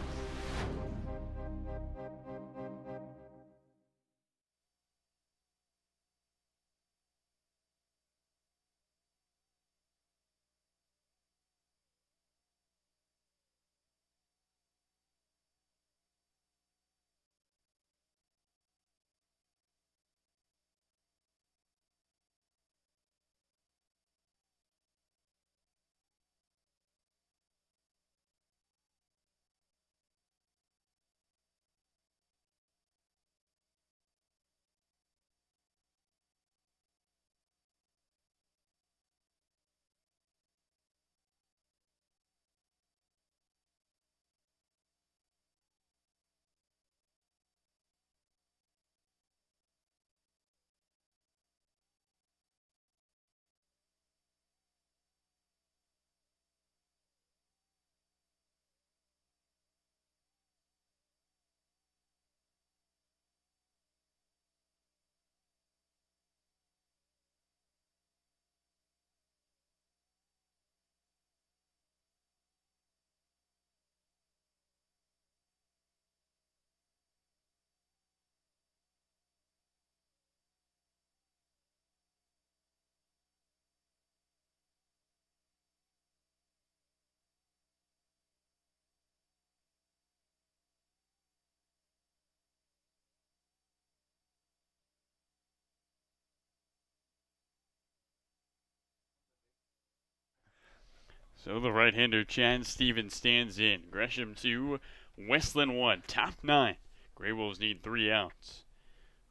So the right-hander Chad Stevens stands in. Gresham 2, Westland 1. Top 9. GreyWolves need 3 outs.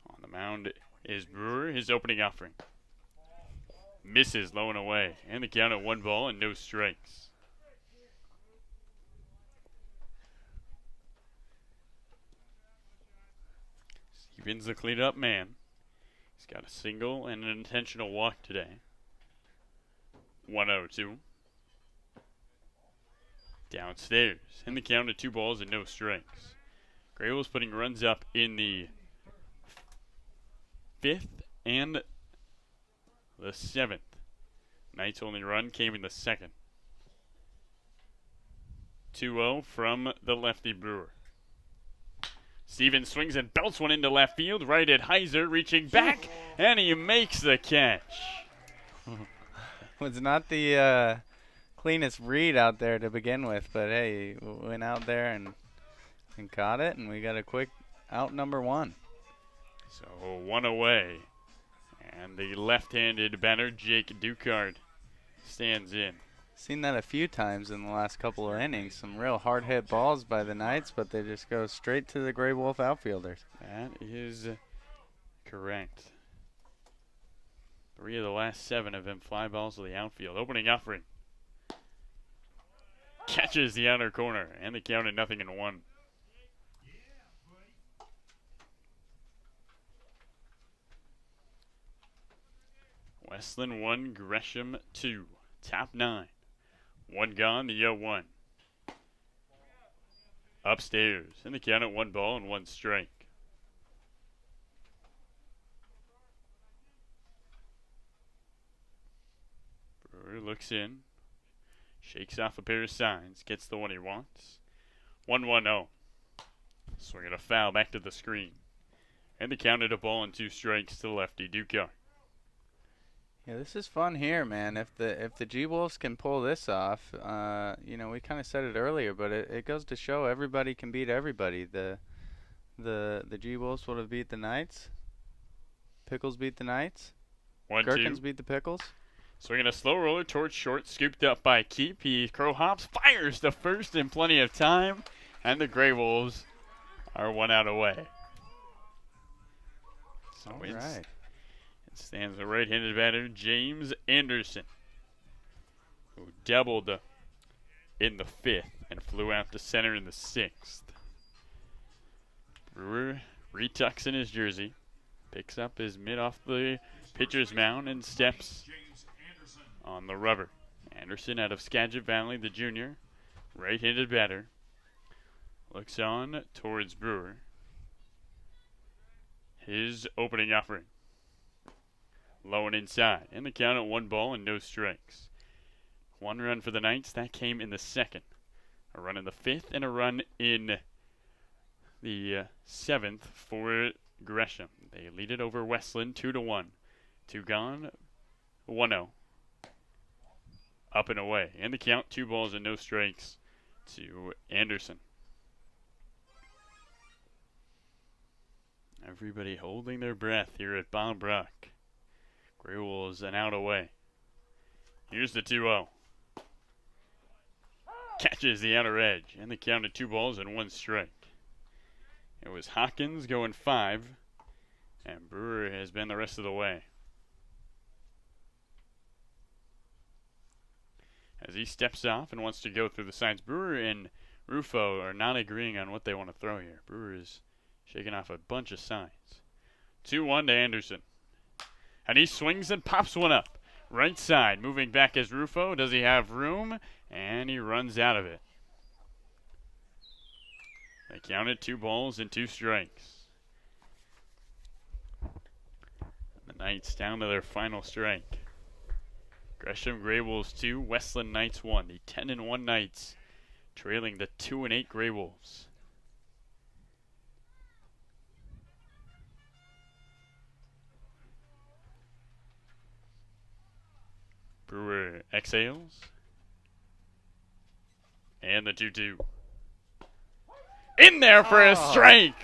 On the mound is Brewer, his opening offering. Misses low and away. And the count at 1 ball and no strikes. Stevens the clean-up man. He's got a single and an intentional walk today. 1-0-2. Downstairs. And the count at 2 balls and no strikes. GreyWolves putting runs up in the 5th and the 7th. Knights' only run came in the 2nd. 2-0 from the lefty Brewer. Stevens swings and belts one into left field. Right at Heiser, reaching back, and he makes the catch. Was not the cleanest read out there to begin with, but hey, he went out there and caught it, and we got a quick out number 1. So 1 away, and the left-handed batter Jake Ducard stands in. Seen that a few times in the last couple of innings. Some real hard-hit balls by the Knights, but they just go straight to the Grey Wolf outfielders. That is correct. 3 of the last 7 have been fly balls to the outfield. Opening offering. Catches the outer corner, and the count at 0-1. Westland 1, Gresham 2. Top 9. 1 gone, the 0-1. Upstairs, and the count at 1 ball and 1 strike. Brewer looks in, shakes off a pair of signs, gets the one he wants. 1-1-0. Swing at a foul back to the screen. And the count at a ball and 2 strikes to the lefty Ducard. Yeah, this is fun here, man. If the G-Wolves can pull this off, you know, we kind of said it earlier, but it goes to show everybody can beat everybody. The G-Wolves would have beat the Knights. Pickles beat the Knights. 1-2. Gherkins beat the Pickles. Swinging a slow roller towards short, scooped up by Keep. He crow hops, fires to first in plenty of time, and the GreyWolves are 1 out away. So all right. Stands the right-handed batter, James Anderson, who doubled in the 5th and flew out to center in the 6th. Brewer retucks in his jersey, picks up his mitt off the pitcher's mound, and steps on the rubber. Anderson out of Skagit Valley, the junior, right-handed batter, looks on towards Brewer. His opening offering. Low and inside. And the count at 1 ball and no strikes. 1 run for the Knights. That came in the 2nd. A run in the 5th and a run in the 7th for Gresham. They lead it over Westland 2-1. 2 gone. 1-0. Up and away. And the count 2 balls and no strikes to Anderson. Everybody holding their breath here at Bob Brock. GreyWolves an out away. Here's the 2-0. Catches the outer edge, and the count at 2 balls and 1 strike. It was Hawkins going 5, and Brewer has been the rest of the way. As he steps off and wants to go through the sides, Brewer and Rufo are not agreeing on what they want to throw here. Brewer is shaking off a bunch of signs. 2-1 to Anderson. And he swings and pops one up. Right side, moving back as Rufo. Does he have room? And he runs out of it. They counted 2 balls and 2 strikes. The Knights down to their final strike. Gresham GreyWolves 2, Westland Knights 1. The 10-1 Knights trailing the 2-8 GreyWolves. Brewer exhales. And the 2-2. In there for a strike!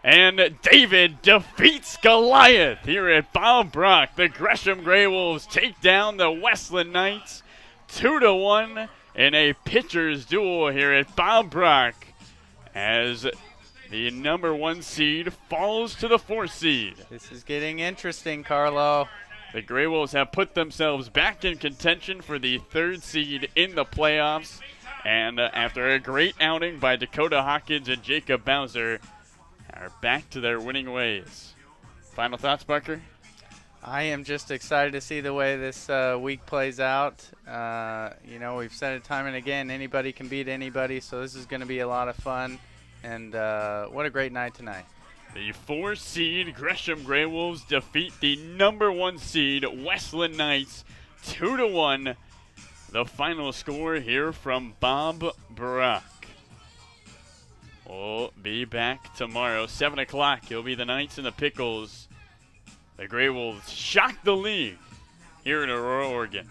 And David defeats Goliath here at Bob Brock. The Gresham GreyWolves take down the Westland Knights 2-1. in a pitcher's duel here at Bob Brock as the number 1 seed falls to the 4th seed. This is getting interesting, Carlo. The GreyWolves have put themselves back in contention for the 3rd seed in the playoffs. And after a great outing by Dakota Hawkins and Jacob Bowser, are back to their winning ways. Final thoughts, Parker? I am just excited to see the way this week plays out. We've said it time and again, anybody can beat anybody, so this is going to be a lot of fun. And what a great night tonight. The 4 seed Gresham GreyWolves defeat the number 1 seed Westland Knights 2-1. The final score here from Bob Brock. We'll be back tomorrow, 7 o'clock. It'll be the Knights and the Pickles. The GreyWolves shock the league here in Aurora, Oregon.